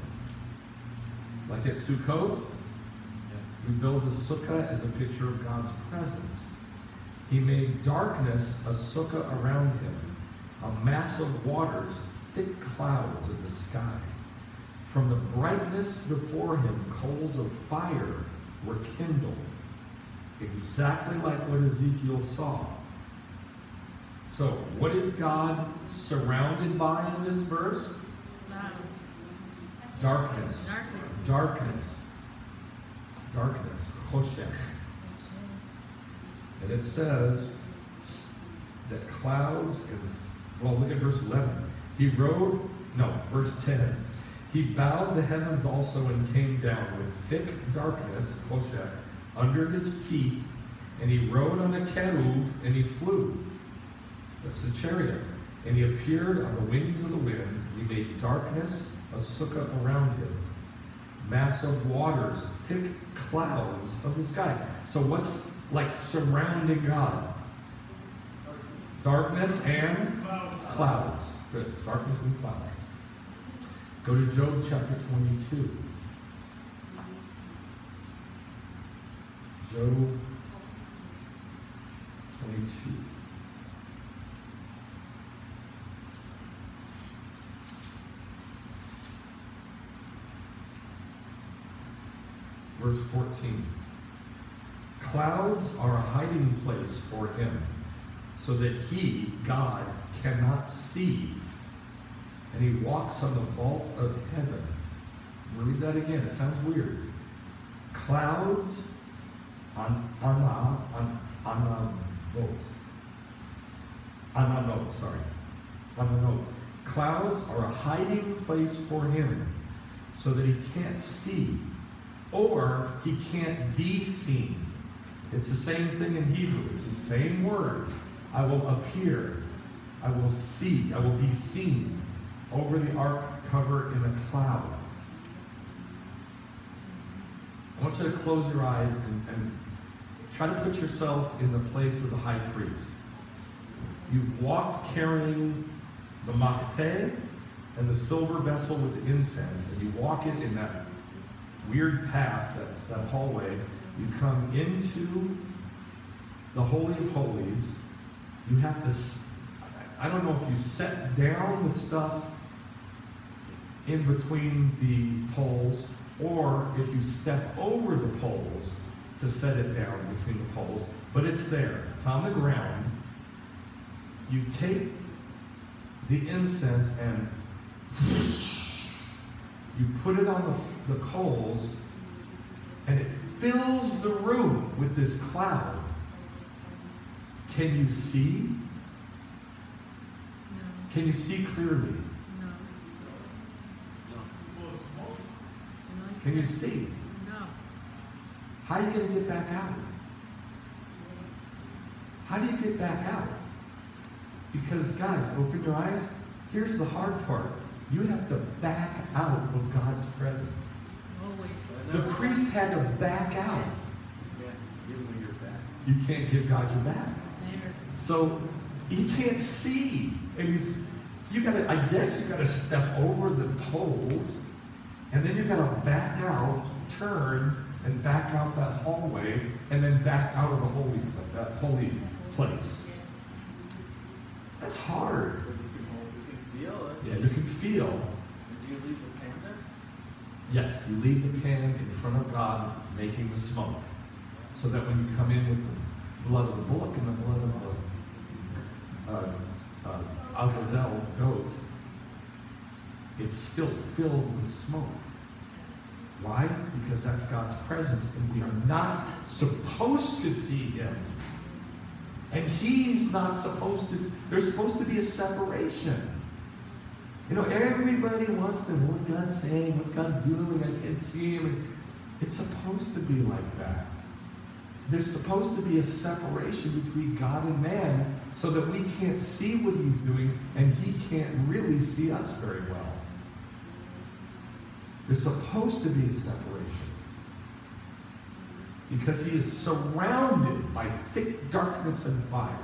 Like at Sukkot, we build the sukkah as a picture of God's presence. He made darkness a sukkah around him, a mass of waters, thick clouds of the sky. From the brightness before him, coals of fire were kindled, exactly like what Ezekiel saw. So, what is God surrounded by in this verse? Darkness. Darkness. Darkness. Choshech. And it says that clouds and, well, look at verse 11. Verse 10. He bowed the heavens also and came down with thick darkness, Choshech, under his feet, and he rode on a keruv and he flew. That's the chariot. And he appeared on the wings of the wind. He made darkness a sukkah around him, mass of waters, thick clouds of the sky. So what's like surrounding God? Darkness and clouds. Good. Darkness and clouds. Go to Job chapter 22. Job 22. Verse 14. Clouds are a hiding place for him, so that he, God, cannot see. And he walks on the vault of heaven. We'll read that again. It sounds weird. Clouds on a note. Clouds are a hiding place for him, so that he can't see, or he can't be seen. It's the same thing in Hebrew. It's the same word. I will appear. I will see. I will be seen over the ark cover in a cloud. I want you to close your eyes and try to put yourself in the place of the high priest. You've walked carrying the machteh and the silver vessel with the incense, and you walk it in that weird path, that hallway. You come into the Holy of Holies. You have to, I don't know if you set down the stuff in between the poles, or if you step over the poles to set it down between the poles, but it's there. It's on the ground. You take the incense and you put it on the coals, and it fills the room with this cloud. Can you see? no, Can you see clearly? no, Can you see? no. How are you going to get back out? How do you get back out? Because, guys, open your eyes. Here's the hard part. You have to back out of God's presence. Always. The priest had to back out. You can't give me your back. You can't give God your back. Never. So he can't see. And I guess you gotta step over the poles, and then you gotta back out, turn, and back out that hallway, and then back out of the holy place. That's hard. But you can feel it. Yeah, you can feel. And do you leave the pan there? Yes, you leave the pan in front of God making the smoke, so that when you come in with blood of the bullock and the blood of the Azazel goat, it's still filled with smoke. Why? Because that's God's presence, and we are not supposed to see him. And he's not supposed to. There's supposed to be a separation. You know, everybody wants to know what's God saying, what's God doing, I can't see him. And it's supposed to be like that. There's supposed to be a separation between God and man so that we can't see what he's doing and he can't really see us very well. There's supposed to be a separation. Because he is surrounded by thick darkness and fire.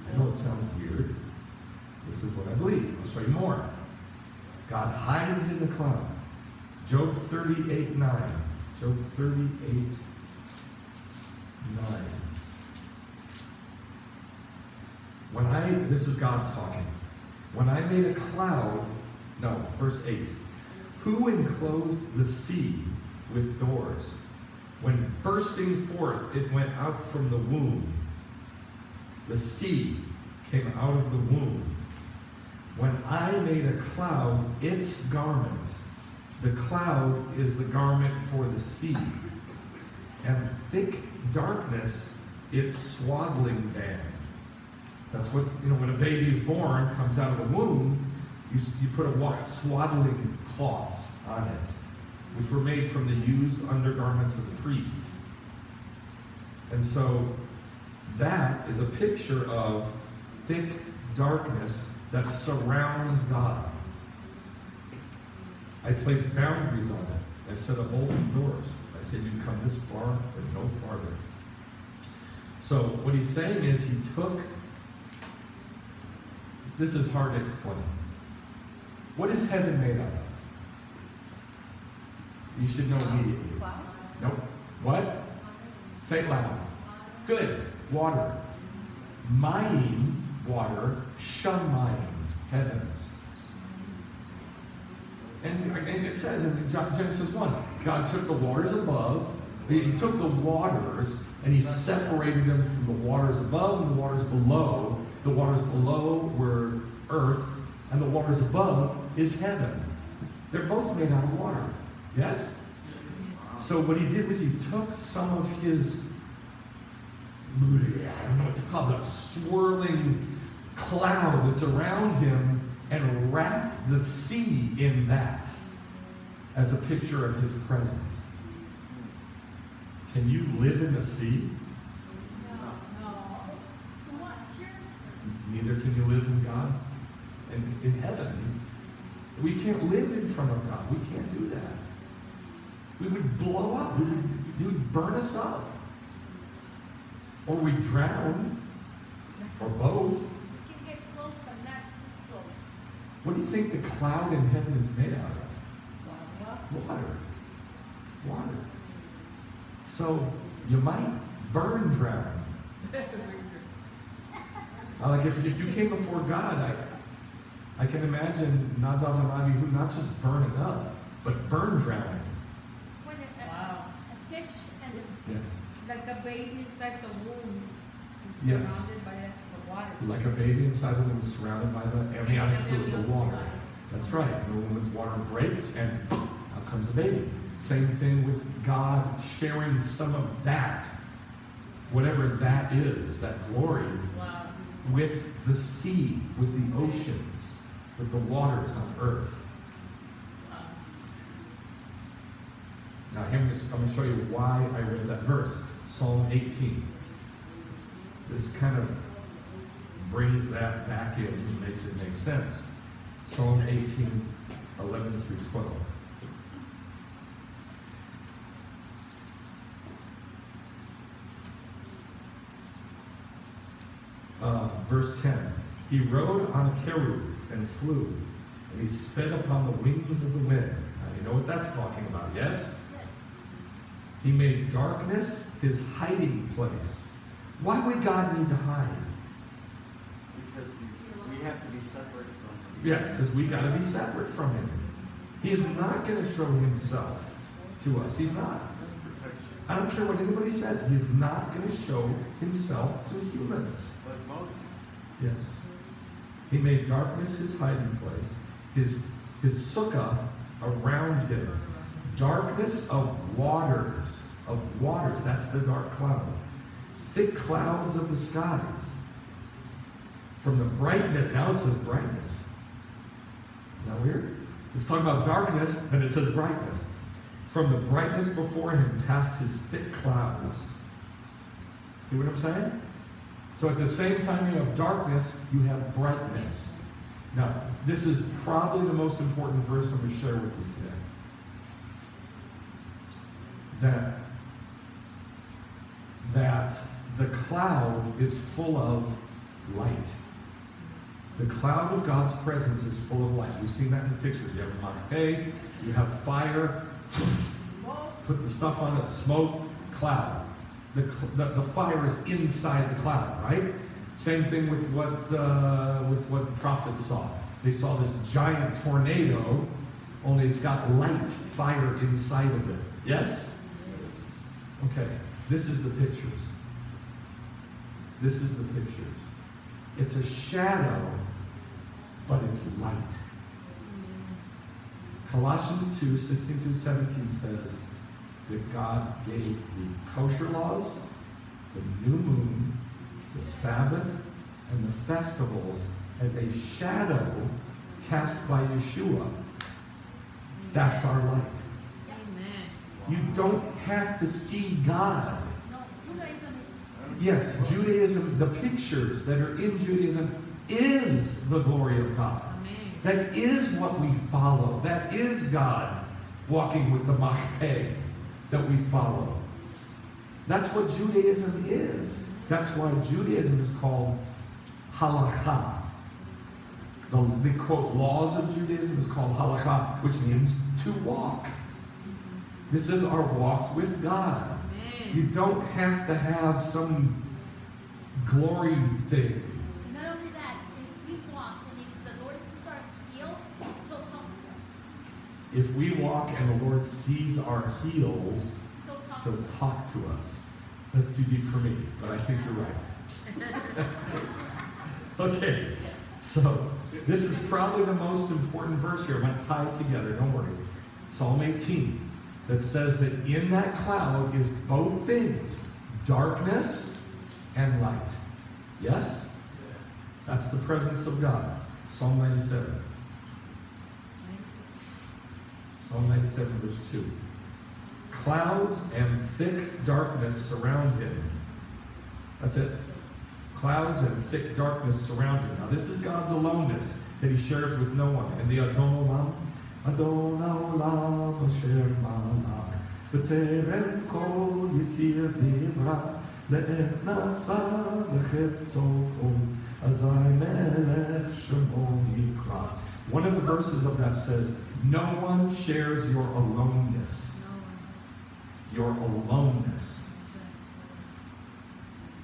I know it sounds weird. This is what I believe. I'll show you more. God hides in the cloud. Job 38:9. Job 38:9. This is God talking. When I made a cloud, verse 8. Who enclosed the sea with doors? When bursting forth, it went out from the womb. The sea came out of the womb. When I made a cloud, its garment. The cloud is the garment for the sea. And thick darkness, its swaddling band. That's what, when a baby is born, comes out of the womb, you put swaddling cloths on it, which were made from the used undergarments of the priest. And so that is a picture of thick darkness that surrounds God. I placed boundaries on it. I set up open doors. I said, you can come this far, but no farther. So what he's saying is he took, this is hard to explain. What is heaven made out of? You should know immediately. Nope. What? Say it loud. Good. Water. Mayim, water. Shamayim, heavens. And it says in Genesis 1, God took the waters above, he took the waters and he separated them from the waters above and the waters below. The waters below were earth, and the waters above is heaven. They're both made out of water. Yes? So what he did was he took some of his, I don't know what to call it, the swirling cloud that's around him, and wrapped the sea in that as a picture of his presence. Can you live in the sea? Neither can you live in God. And in heaven, we can't live in front of God. We can't do that. We would blow up. He would burn us up. Or we'd drown. Or both. You can get close, but not too close. What do you think the cloud in heaven is made out of? Water. Water. So you might burn drowning. Like if you came before God, I can imagine Nadav and Abihu not just burning up, but burn drowning. Wow. A pitch and Yes. Like a baby inside the womb, it's Yes. surrounded by the water. Like a baby inside the womb surrounded by the amniotic fluid, the water. That's right. And the woman's water breaks and out comes the baby. Same thing with God sharing some of that, whatever that is, that glory, Wow. with the sea, with the oceans, with the waters on earth. Wow. Now, I'm going to show you why I read that verse. Psalm 18. This kind of brings that back in and makes it make sense. Psalm 18, 11 through 12. Verse 10. He rode on a cherub and flew, and he sped upon the wings of the wind. Now, you know what that's talking about, yes? yes. He made darkness his hiding place. Why would God need to hide? Because we have to be separate from him. Yes, because we got to be separate from him. He is not going to show himself to us. He's not. That's protection. I don't care what anybody says. He's not going to show himself to humans. But Moses, Yes. He made darkness his hiding place, his sukkah around him. Darkness of waters. That's the dark cloud. Thick clouds of the skies. From the brightness, now it says brightness. Isn't that weird? It's talking about darkness, then it says brightness. From the brightness before him past his thick clouds. See what I'm saying? So at the same time you have darkness, you have brightness. Now, this is probably the most important verse I'm going to share with you today. That the cloud is full of light. The cloud of God's presence is full of light. We've seen that in the pictures. You have a Makte, you have fire, put the stuff on it, smoke, cloud. The fire is inside the cloud, right? Same thing with what the prophets saw. They saw this giant tornado, only it's got light, fire inside of it. Yes? Okay, this is the pictures. This is the pictures. It's a shadow, but it's light. Colossians 2, 16 through 17 says that God gave the kosher laws, the new moon, the Sabbath, and the festivals as a shadow cast by Yeshua. That's our light. Amen. You don't have to see God. No, Judaism is. Yes, Judaism, the pictures that are in Judaism is the glory of God. Amen. That is what we follow. That is God walking with the Makte that we follow. That's what Judaism is. That's why Judaism is called halakha. The quote, laws of Judaism is called halakha, which means to walk. This is our walk with God. Amen. You don't have to have some glory thing. Not only that, if we walk and if the Lord sees our heels, He'll talk to us. If we walk and the Lord sees our heels, He'll talk He'll to us. talk to us. That's too deep for me, but I think you're right. Okay, so this is probably the most important verse here. I'm going to tie it together, don't worry. Psalm 18, that says that in that cloud is both things, darkness and light. Yes? That's the presence of God. Psalm 97. Psalm 97, verse 2. Clouds and thick darkness surround him. That's it. Clouds and thick darkness surround him. Now this is God's aloneness that he shares with no one. And the Adon Olam Asher Malach B'terem kol yitzir divra le'et nasa v'chepzo kol azai melech shemo yikra. One of the verses of that says, no one shares your aloneness. Your aloneness.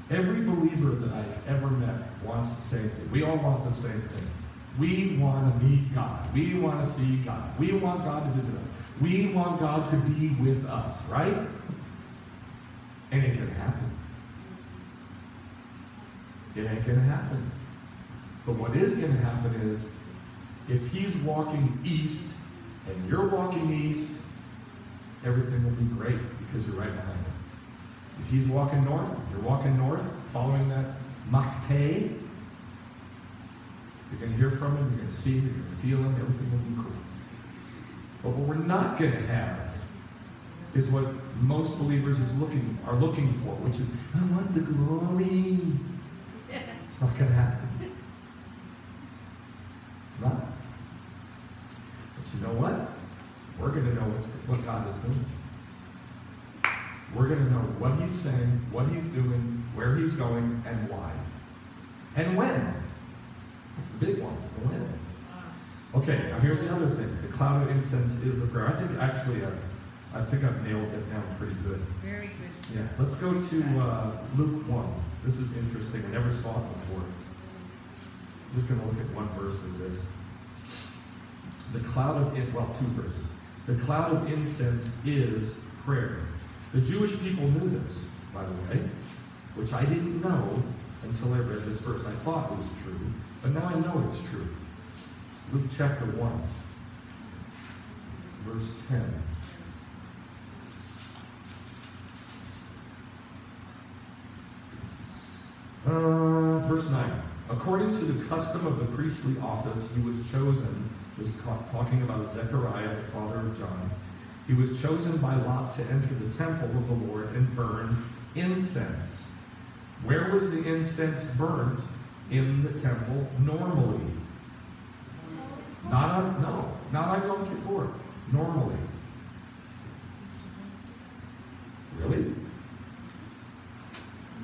Every believer that I've ever met wants the same thing. We all want the same thing. We want to meet God. We want to see God. We want God to visit us. We want God to be with us, right? And it can happen. It ain't going to happen. But what is going to happen is, if he's walking east and you're walking east, everything will be great because you're right behind him. If he's walking north, you're walking north, following that Makte, you're going to hear from him, you're going to see him, you're going to feel him, everything will be cool. But what we're not going to have is what most believers are looking for, which is, I want the glory. It's not going to happen. It's not. But you know what? We're going to know what God is doing. We're going to know what he's saying, what he's doing, where he's going, and why. And when. That's the big one, the when. Okay, now here's the other thing. The cloud of incense is the prayer. I think I've nailed it down pretty good. Very good. Yeah, let's go to Luke 1. This is interesting. I never saw it before. I'm just going to look at one verse with this. The cloud of, two verses. The cloud of incense is prayer. The Jewish people knew this, by the way, which I didn't know until I read this verse. I thought it was true, but now I know it's true. Luke chapter 1, verse 10. Verse 9. According to the custom of the priestly office, he was chosen. This is talking about Zechariah, the father of John. He was chosen by lot to enter the temple of the Lord and burn incense. Where was the incense burned? In the temple normally. Not on Yom Kippur. Normally. Really? In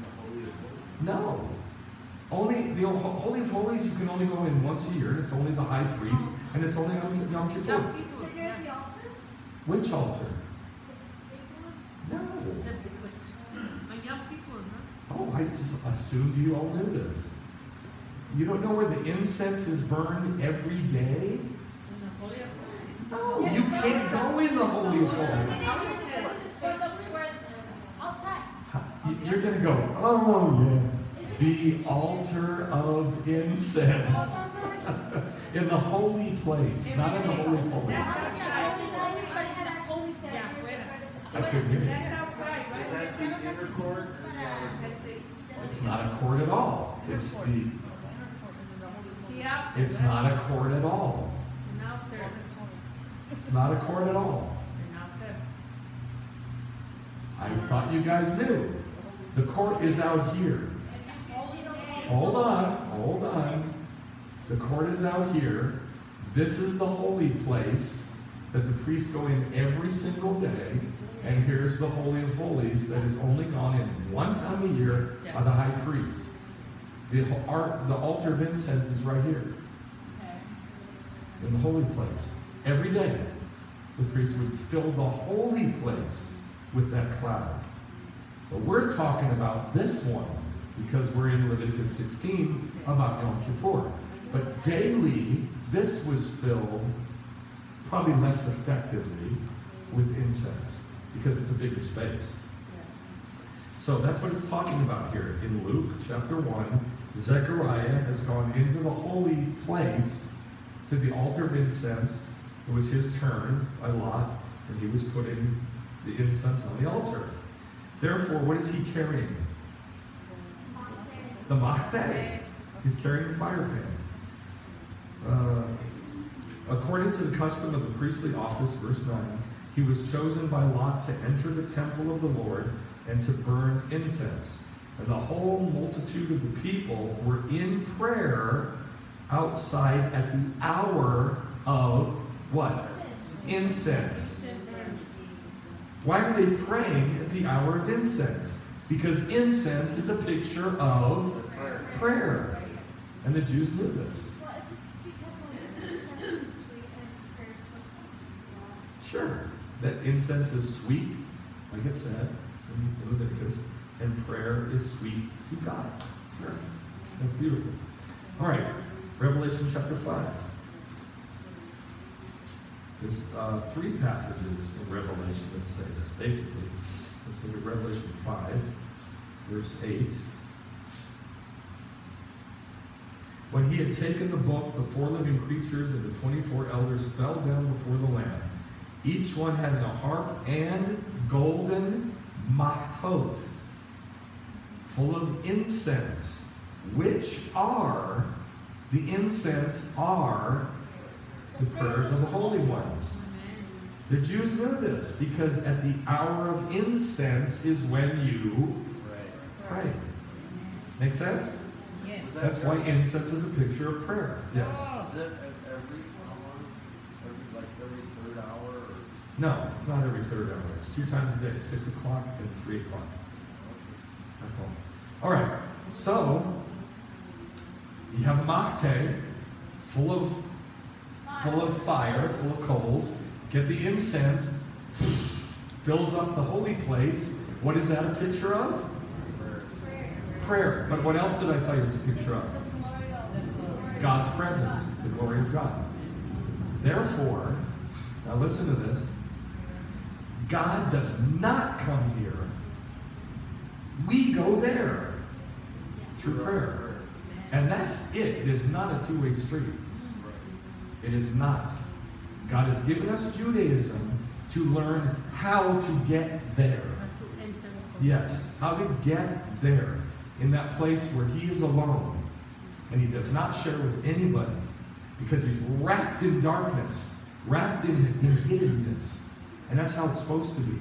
the Holy of Holies. No. Only the Holy of Holies you can only go in once a year, and it's only the high priest, and it's only on Yom Kippur. Young people, Is it near the altar? Which altar? The big one? No. The big one. A young people, huh? Oh, I just assumed you all knew this. You don't know where the incense is burned every day? In the Holy of Holies. No, you can't go in the Holy of Holies. Outside. You're going to go, oh yeah, the altar of incense. In the holy place, not in the Holy of Holies. Yeah, afuera. I couldn't hear you. That's outside, Is right? that the inner court? Or That's it. It's not a court at all. See out there, It's right? not a court at all. And out there. It's not a court at all. And out there. I thought you guys knew. The court is out here. Hold on. The court is out here. This is the holy place that the priests go in every single day. And here's the Holy of Holies that is only gone in one time a year by the high priest. The altar of incense is right here in the holy place. Every day, the priest would fill the holy place with that cloud. But we're talking about this one because we're in Leviticus 16 about Yom Kippur. But daily, this was filled probably less effectively with incense because it's a bigger space. So that's what it's talking about here in Luke chapter 1. Zechariah has gone into the holy place to the altar of incense. It was his turn by lot, and he was putting the incense on the altar. Therefore, what is he carrying? The machteh. He's carrying the fire pan. According to the custom of the priestly office, verse 9, he was chosen by lot to enter the temple of the Lord and to burn incense. And the whole multitude of the people were in prayer outside at the hour of what? Incense. Why are they praying at the hour of incense? Because incense is a picture of prayer. And the Jews knew this. Well, is it because incense is sweet and prayer is supposed to be Sure. That incense is sweet, like it said in Leviticus, and prayer is sweet to God. Sure. That's beautiful. All right. Revelation chapter 5. There's 3 passages in Revelation that say this. Basically, let's look at Revelation 5, verse 8. When he had taken the book, the 4 living creatures and the 24 elders fell down before the Lamb, each one having a harp and golden machtot, full of incense, which are, the incense are the prayers of the holy ones. The Jews knew this because at the hour of incense is when you pray. Make sense? Yeah. That's why incense is a picture of prayer. Yes. Is that every hour? Every third hour? Or? No, it's not every third hour. It's 2 times a day, 6 o'clock and 3 o'clock. That's all. All right. So you have a machteh full of fire, full of coals. Get the incense, fills up the holy place. What is that a picture of? Prayer. But what else did I tell you it's a picture of? God's presence, the glory of God. Therefore, now listen to this. God does not come here. We go there through prayer. And that's it. It is not a two-way street. It is not. God has given us Judaism to learn how to get there. Yes, how to get there. In that place where he is alone. And he does not share with anybody. Because he's wrapped in darkness. Wrapped in hiddenness. And that's how it's supposed to be.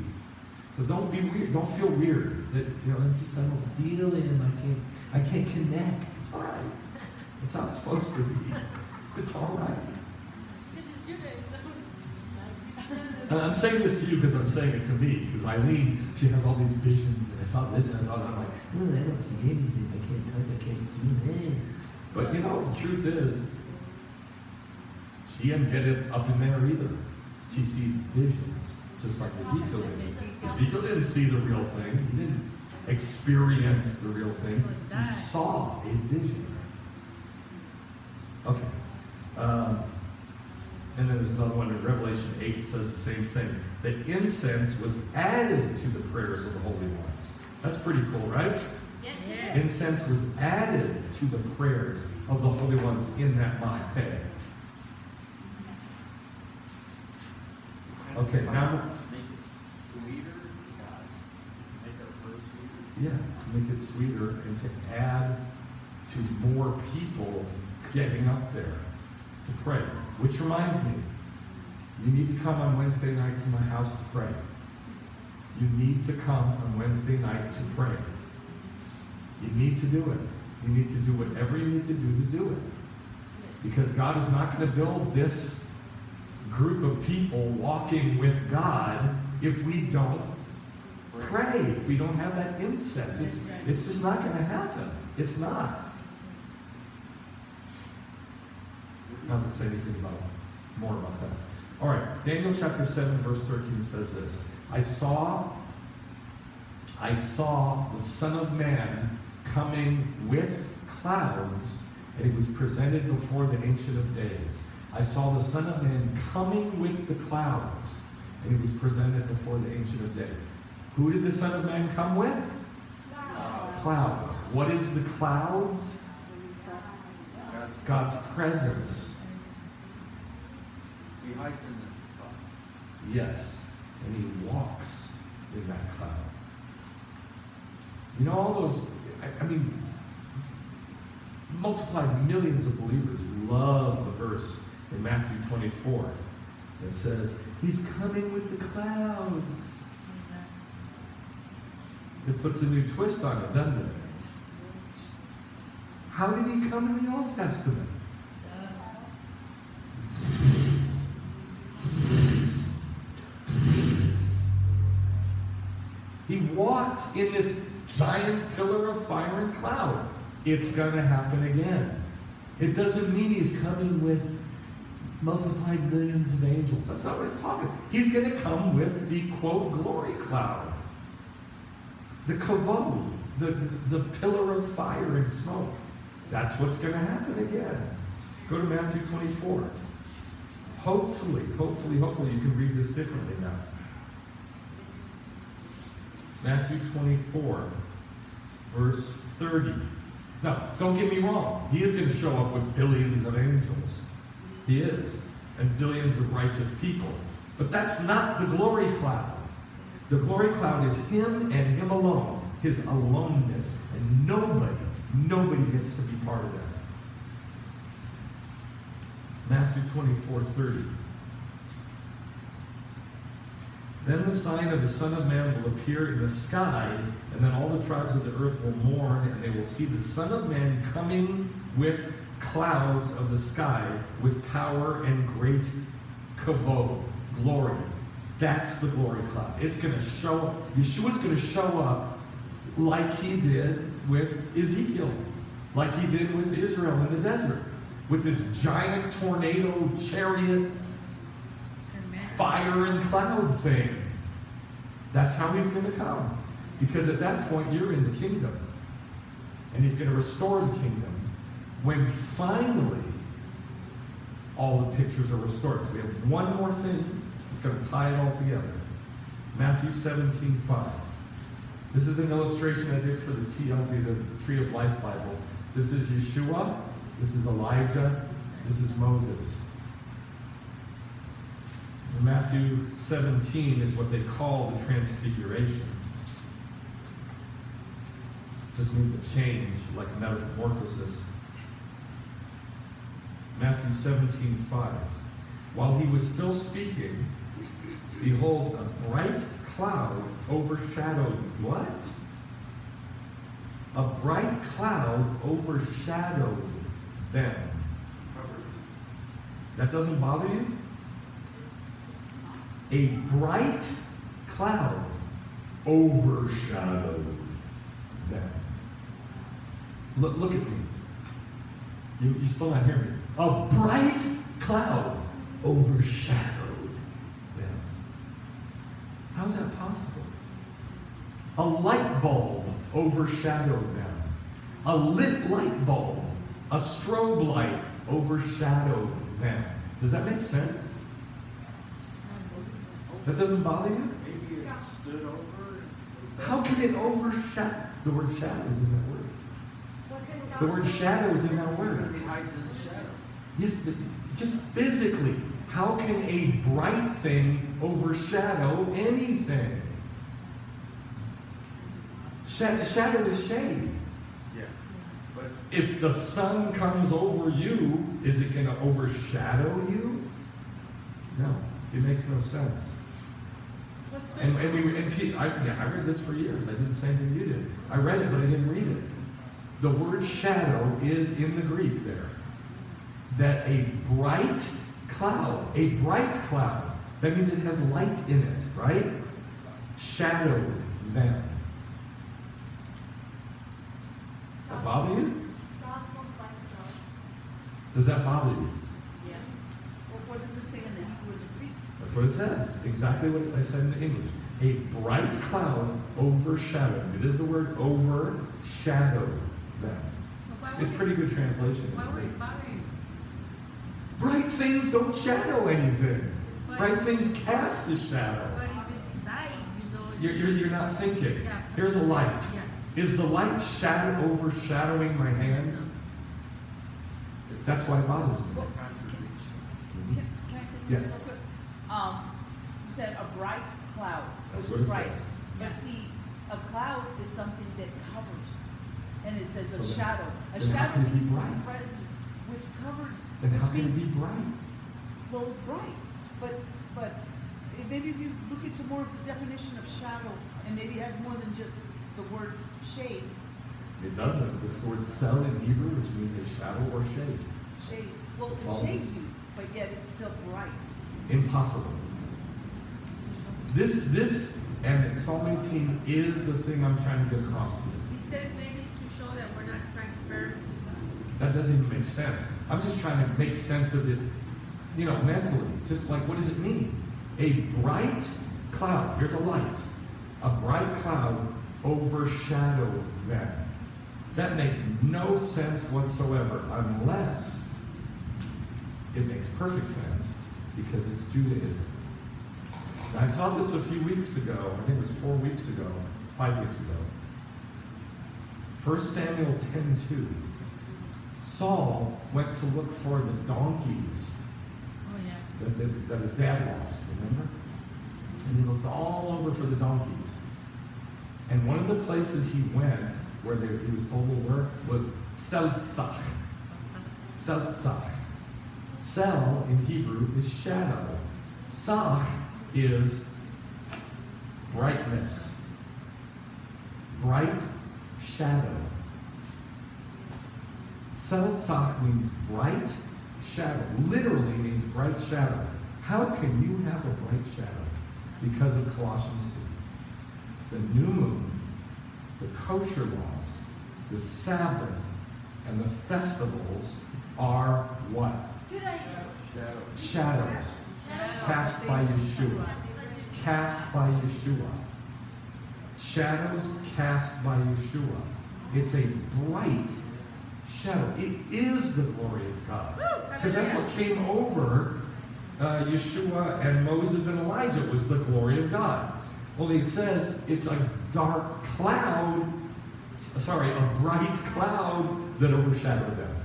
So don't be weird. Don't feel weird that I don't feel him. I can't connect. It's all right. It's how it's supposed to be. It's all right. And I'm saying this to you because I'm saying it to me. Because Eileen, she has all these visions, and I saw this and I saw that. I'm like, I don't see anything. I can't touch. I can't feel it. But the truth is, she didn't get it up in there either. She sees visions. Just like Ezekiel did. Ezekiel didn't see the real thing. He didn't experience the real thing. He saw a vision. Okay. And then there's another one in Revelation 8 says the same thing. That incense was added to the prayers of the holy ones. That's pretty cool, right? Yes. Incense was added to the prayers of the holy ones in that mosque. Okay, now Make it sweeter, God. Make our prayer sweeter. yeah, to make it sweeter and to add to more people getting up there to pray. Which reminds me, you need to come on Wednesday night to my house to pray. You need to come on Wednesday night to pray. You need to do it. You need to do whatever you need to do it. Because God is not going to build this group of people walking with God if we don't pray, if we don't have that incense. It's just not going to happen. It's not. Not to say anything more about that. All right, Daniel chapter 7, verse 13 says this. I saw the Son of Man coming with clouds, and he was presented before the Ancient of Days. I saw the Son of Man coming with the clouds, and he was presented before the Ancient of Days. Who did the Son of Man come with? Clouds. What is the clouds? God's presence. He hides in the clouds. Yes. And he walks in that cloud. All those, multiplied millions of believers love the verse in Matthew 24 that says, he's coming with the clouds. It puts a new twist on it, doesn't it? How did he come in the Old Testament? He walked in this giant pillar of fire and cloud. It's going to happen again. It doesn't mean he's coming with multiplied millions of angels. That's not what he's talking. He's going to come with the, quote, glory cloud. The kavod, the pillar of fire and smoke. That's what's going to happen again. Go to Matthew 24. Hopefully, you can read this differently now. Matthew 24, verse 30. Now, don't get me wrong. He is going to show up with billions of angels. He is. And billions of righteous people. But that's not the glory cloud. The glory cloud is him and him alone. His aloneness. And nobody gets to be part of that. Matthew 24:30. Then the sign of the Son of Man will appear in the sky, and then all the tribes of the earth will mourn, and they will see the Son of Man coming with clouds of the sky, with power and great kavod, glory. That's the glory cloud. It's going to show up. Yeshua's going to show up like he did with Ezekiel, like he did with Israel in the desert, with this giant tornado chariot fire and cloud thing. That's how he's going to come. Because at that point, you're in the kingdom. And he's going to restore the kingdom when finally all the pictures are restored. So we have one more thing that's going to tie it all together. Matthew 17:5. This is an illustration I did for the TLV, the Tree of Life Bible. This is Yeshua, this is Elijah, this is Moses. Matthew 17 is what they call the Transfiguration. Just means a change, like a metamorphosis. Matthew 17:5. While he was still speaking, behold, a bright cloud overshadowed what? A bright cloud overshadowed them. That doesn't bother you? A bright cloud overshadowed them. Look at me. You still not hear me. A bright cloud overshadowed them. How is that possible? A light bulb overshadowed them. A lit light bulb, a strobe light overshadowed them. Does that make sense? That doesn't bother you? Maybe it stood over. How can it overshadow? The word shadow is in that word. The word shadow is in that word. Because he hides in the shadow. Yes, but just physically, how can a bright thing overshadow anything? Shadow is shade. Yeah. But If the sun comes over you, is it going to overshadow you? No, it makes no sense. And I read this for years. I did the same thing you did. I read it, but I didn't read it. The word shadow is in the Greek there. That a bright cloud, that means it has light in it, right? Shadowed them. That bother you? Does that bother you? Yeah. Well, what does it say in the Hebrew and the Greek? That's what it says. Exactly what I said in the English. A bright cloud overshadowed. It is the word overshadowed them. It's pretty good translation. Why would it bother you? Bright things don't shadow anything. It's like- Bright things cast a shadow. But if it's light, you know. You're not thinking. Yeah. Here's a light. Yeah. Is the light overshadowing my hand? That's why it bothers me. it's a contradiction. Mhm. Can I say something Yes. real quick? You said a bright cloud, That's which what is it bright. says. But see, a cloud is something that covers. And it says a So then- shadow. A then how shadow can it be means his bright? presence, which covers. Then how which can it be means- bright? Well, it's bright, but maybe if you look into more of the definition of shadow, and maybe it has more than just the word shade. It doesn't. It's the word cell in Hebrew, which means a shadow or shade. Shade. Well, That's it all. shades you, but yet it's still bright. Impossible. This and Psalm 18 is the thing I'm trying to get across to you. It says maybe it's to show that we're not transparent to God. That doesn't even make sense. I'm just trying to make sense of it, mentally. Just like, what does it mean? A bright cloud. Here's a light. A bright cloud overshadowed them. That makes no sense whatsoever unless it makes perfect sense because it's Judaism. Now, I taught this a few weeks ago. I think it was 4 weeks ago, 5 weeks ago. 1 Samuel 10:2. Saul went to look for the donkeys Oh, yeah. that his dad lost, remember? And he looked all over for the donkeys. And one of the places he went, where he was told they were, was Seltzach. Seltzach. Sel in Hebrew is shadow. Tzach is brightness. Bright shadow. Seltzach means bright shadow. Literally means bright shadow. How can you have a bright shadow? Because of Colossians 2. The new moon, the kosher laws, the Sabbath, and the festivals are what? Shadow. Shadows. Cast by Yeshua. Cast by Yeshua. Shadows cast by Yeshua. It's a bright shadow. It is the glory of God. Because that's what came over Yeshua and Moses and Elijah was the glory of God. Only it says it's a dark cloud, a bright cloud that overshadowed them.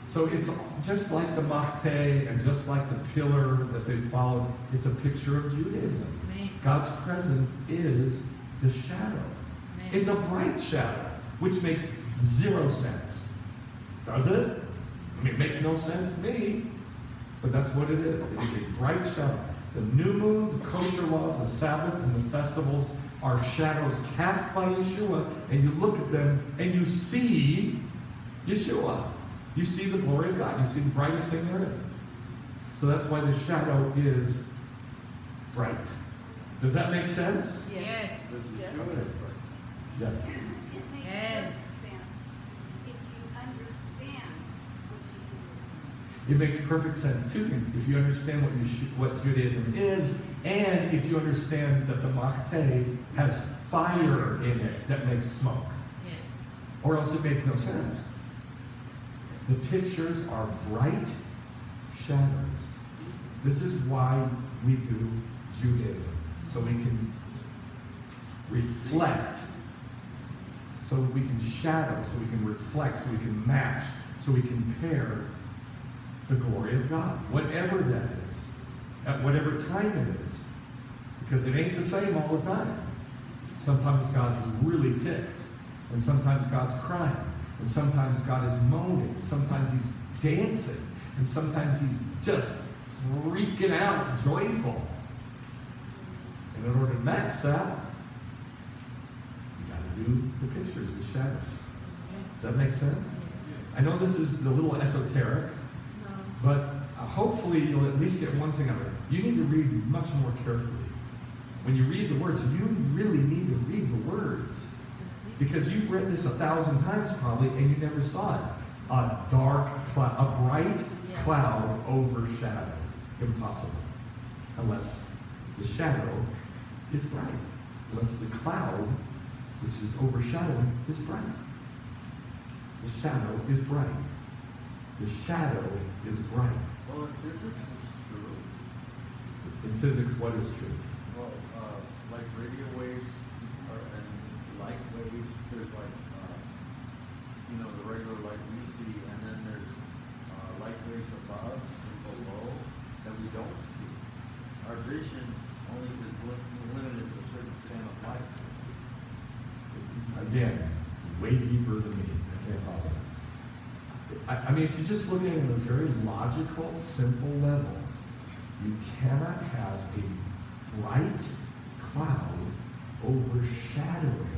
So it's just like the Makte and just like the pillar that they followed. It's a picture of Judaism. Amen. God's presence is the shadow. Amen. It's a bright shadow, which makes zero sense. Does it? I mean, it makes no sense to me, but that's what it is. It is a bright shadow. The new moon, the kosher laws, the Sabbath, and the festivals are shadows cast by Yeshua, and you look at them and you see Yeshua. You see the glory of God. You see the brightest thing there is. So that's why the shadow is bright. Does that make sense? Yes. Does Yes. Yeshua is right? Yes. It makes And- perfect sense if you understand what Judaism is. It makes perfect sense. Two things. If you understand what Judaism is, and if you understand that the Makte has fire in it that makes smoke. Yes. Or else it makes no sense. The pictures are bright shadows. This is why we do Judaism. So we can reflect, so we can shadow, so we can reflect, so we can match, so we can pair the glory of God, whatever that is, at whatever time it is. Because it ain't the same all the time. Sometimes God's really ticked, and sometimes God's crying, and sometimes God is moaning, sometimes he's dancing, and sometimes he's just freaking out, joyful. And in order to match that, you got to do the pictures, the shadows. Does that make sense? I know this is a little esoteric, No. but hopefully you'll at least get one thing out of it. You need to read much more carefully. When you read the words, you really need to read the words. Because you've read this 1,000 times probably, and you never saw it. A dark cloud, a bright cloud overshadowed. Impossible. Unless the shadow is bright. Unless the cloud, which is overshadowing, is bright. The shadow is bright. The shadow is bright. Well, in physics, it's true. In physics, what is true? Well, like radio waves and light waves, there's like, the regular light we see, and then there's light waves above and below that we don't see. Our vision only is limited to a certain span of light. Again, way deeper than me. I can't follow that. I mean, if you just look at it at a very logical, simple level, you cannot have a bright cloud overshadowing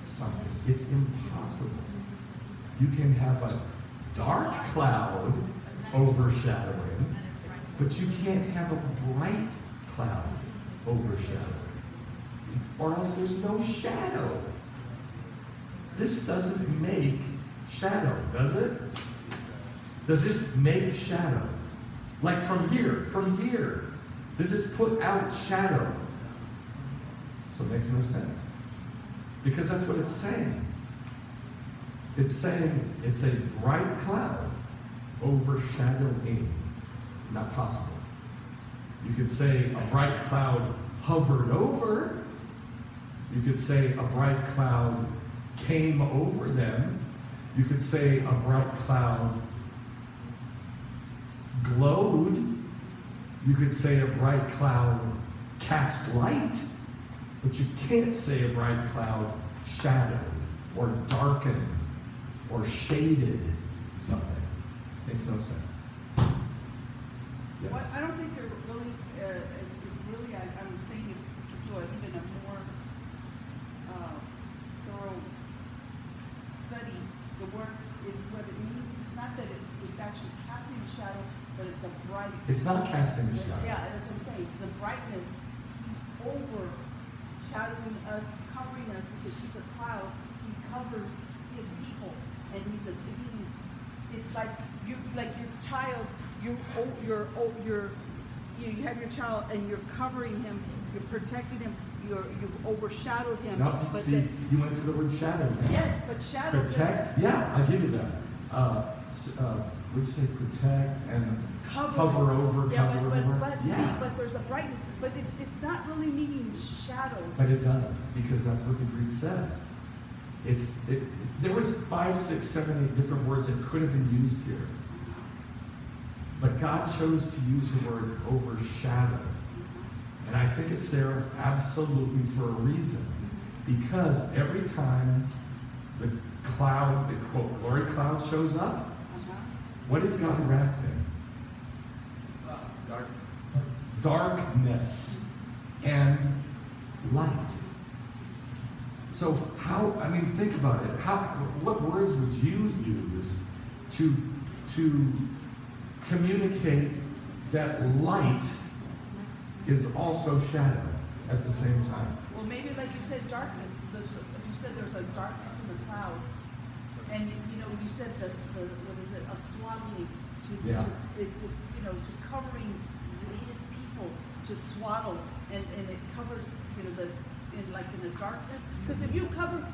something. It's impossible. You can have a dark cloud overshadowing, but you can't have a bright cloud overshadowing. Or else there's no shadow. This doesn't make shadow, does it? Does this make shadow? Like from here, does this put out shadow? So it makes no sense. Because that's what it's saying. It's saying it's a bright cloud overshadowing. Not possible. You could say a bright cloud hovered over. You could say a bright cloud came over them. You could say a bright cloud glowed. You could say a bright cloud cast light. But you can't say a bright cloud shadowed or darkened or shaded something. Makes no sense. Yes. Well, I don't think they're really, I'm saying if we could do even a more thorough study, the word is what it means. It's not that it's actually casting a shadow, but it's a bright. It's not casting a shadow. Yeah, that's what I'm saying. The brightness, he's overshadowing us, covering us because he's a cloud. He covers his people, and it's like your child. You have your child, and you're covering him. You're protecting him. You've overshadowed him. No, but see, then, you went to the word shadow. yes, but shadow. Protect? Yeah, I'll give you that. Would you say protect and cover over, Yeah, cover but over? but Yeah. see, but there's a brightness. But it's not really meaning shadow. overshadowed. But it does, because that's what the Greek says. There was 5, 6, 7, 8 different words that could have been used here. But God chose to use the word overshadow. And I think it's there absolutely for a reason. Because every time the cloud, the quote, glory cloud shows up, what is God wrapped in? Darkness and light. So think about it. What words would you use to communicate that light is also shadow at the same time? Well, maybe like you said, darkness. You said there's a darkness in the cloud, and you said that what is it? A swaddling it was to covering his people, to swaddle, and it covers in the darkness. Because if you cover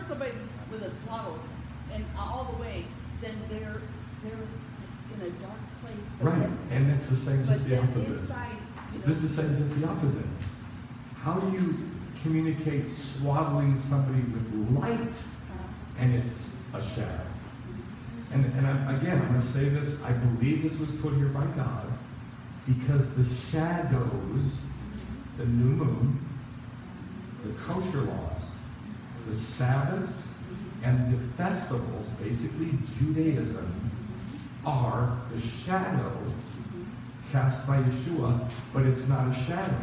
somebody with a swaddle and all the way, then they're in a dark place. Right, and it's the same, just the opposite. Inside, This is saying just the opposite. How do you communicate swaddling somebody with light and it's a shadow? And I'm going to say this, I believe this was put here by God because the shadows, the new moon, the kosher laws, the Sabbaths, and the festivals, basically Judaism, are the shadow cast by Yeshua, but it's not a shadow.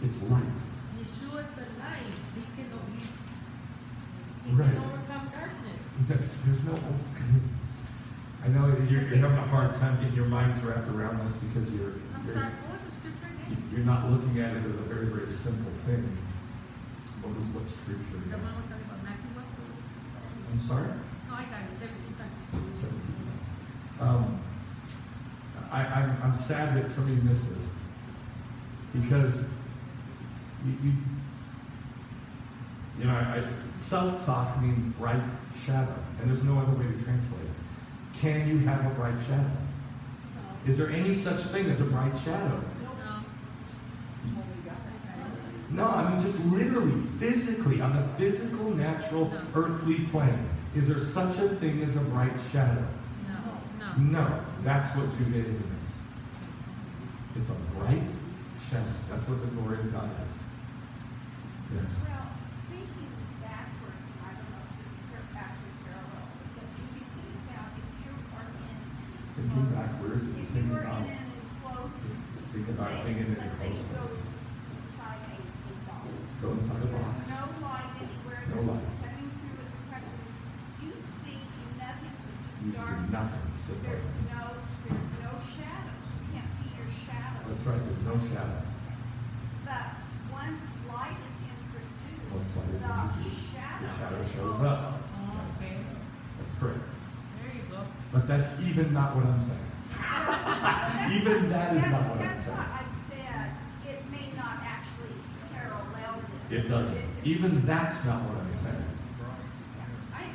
It's light. Yeshua's the light. He can Right. overcome darkness. There's no. I know you're having a hard time getting your minds wrapped around this because I'm sorry, what was the scripture again? you're not looking at it as a very, very simple thing. What scripture? The one we're talking about, Matthew, what's the? I'm sorry? No, I got it, 17. 17. I'm sad that some of you missed this because Saltzach means bright shadow, and there's no other way to translate it. Can you have a bright shadow? Is there any such thing as a bright shadow? No, just literally, physically, on the physical, natural, earthly plane. Is there such a thing as a bright shadow? No, that's what Judaism is. It's a bright shadow. That's what the glory of God is. Yes. Well, thinking backwards, I don't know if this actually parallels it, but if you think about if you are in Thinking backwards, if you if think you are about in an enclosed think about space, being in an let's say enclosed you go space. inside a box. Go inside a box. There's no light anywhere. No You're light. Cutting through it, the pressure. You see nothing. It's just You dark. see nothing. It's just There's darkness. no shadows. You can't see your shadow. That's right. There's no shadow. But once light is introduced, Once light is the introduced, shadow, the shadow is shows also- up. Oh, okay. That's correct. There you go. But that's even not what I'm saying. Even that is not what I'm That's saying. why I said it may not actually parallel this. It doesn't. Even that's not what I'm saying.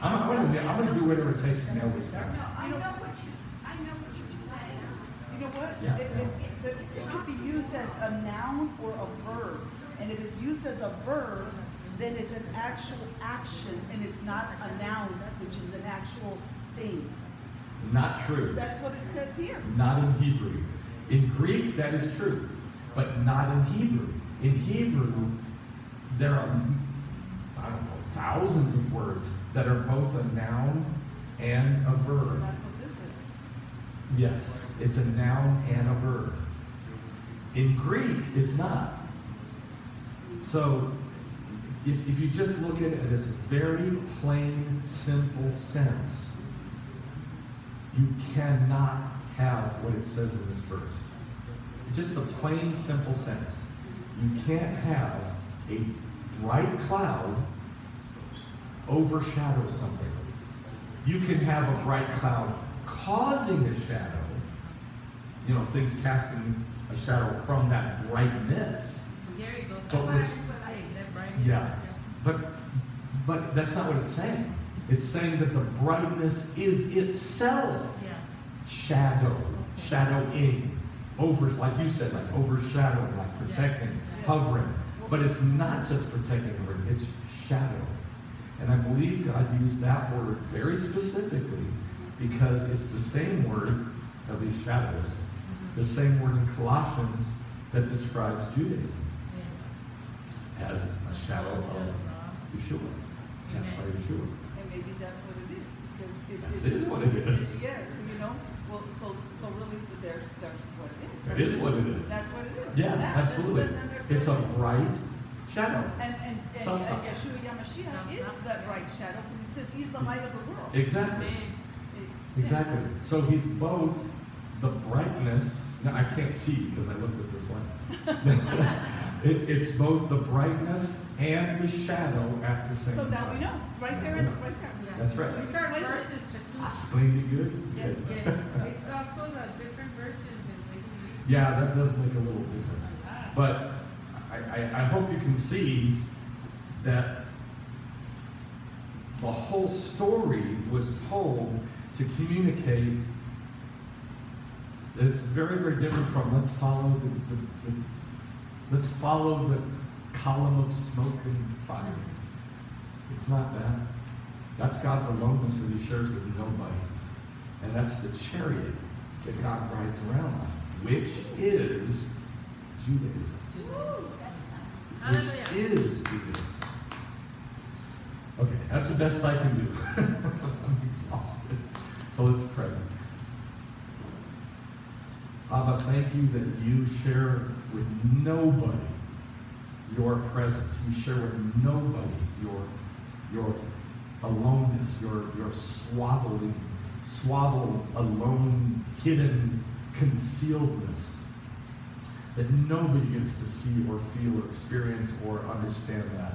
I'm I'm gonna do whatever it takes to nail this down. No, I know what you're saying. You know what? Yeah. It could be used as a noun or a verb. And if it's used as a verb, then it's an actual action and it's not a noun, which is an actual thing. Not true. That's what it says here. Not in Hebrew. In Greek, that is true, but not in Hebrew. In Hebrew, there are, thousands of words that are both a noun and a verb. That's what this is. Yes, it's a noun and a verb. In Greek, it's not. So, if you just look at it in its very plain, simple sense, you cannot have what it says in this verse. Just a plain, simple sense. You can't have a bright cloud overshadow something. You can have a bright cloud causing a shadow, things casting a shadow from that brightness. There you go. That's But what I with- was going to say. That brightness. Yeah. But that's not what it's saying. It's saying that the brightness is itself Yeah. shadowing, like you said, like overshadowing, like protecting, hovering. But it's not just protecting her, it's shadow. And I believe God used that word very specifically because it's the same word, at least shadow is, the same word in Colossians that describes Judaism as a shadow of Yeshua, cast by Yeshua. And maybe that's what it is, because That is what it is. Yes, you know, well, so really, there's what it is. That is what it is. That's what it is. Yeah, absolutely. Then there's It's a what it is. bright shadow. And Salsa. Yeshua Yamashiach is that bright shadow, because he says he's the light of the world. Exactly. Exactly. So he's both the brightness. Now I can't see because I looked at this one. It's both the brightness and the shadow at the same So time. now we know, right there, Now we know. right there. That's right. These are verses to I two. explained it good. Yes. Yes, it's also the different versions and maybe. Yeah, that does make a little difference. But I hope you can see that the whole story was told to communicate that it's very, very different from let's follow the column of smoke and fire. It's not that. That's God's aloneness that he shares with nobody. And that's the chariot that God rides around on, which is Judaism. Hallelujah. Which is Judaism. Okay, that's the best I can do. I'm exhausted. So let's pray. Abba, thank you that you share with nobody your presence. You share with nobody your aloneness, your swaddled, alone, hidden, concealedness that nobody gets to see or feel or experience or understand that.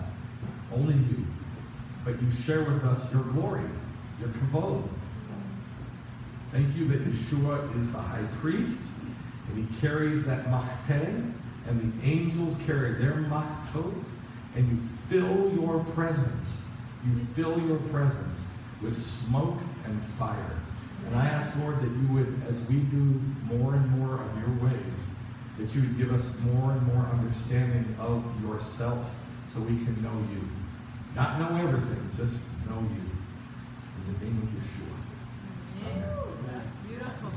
Only you. But you share with us your glory, your kavod. Thank you that Yeshua is the high priest, and he carries that machteh, and the angels carry their machtot, and you fill your presence. You fill your presence with smoke and fire. And I ask, Lord, that you would, as we do more and more of your ways, that you would give us more and more understanding of yourself so we can know you. Not know everything, just know you. In the name of Yeshua. Yeah. Beautiful.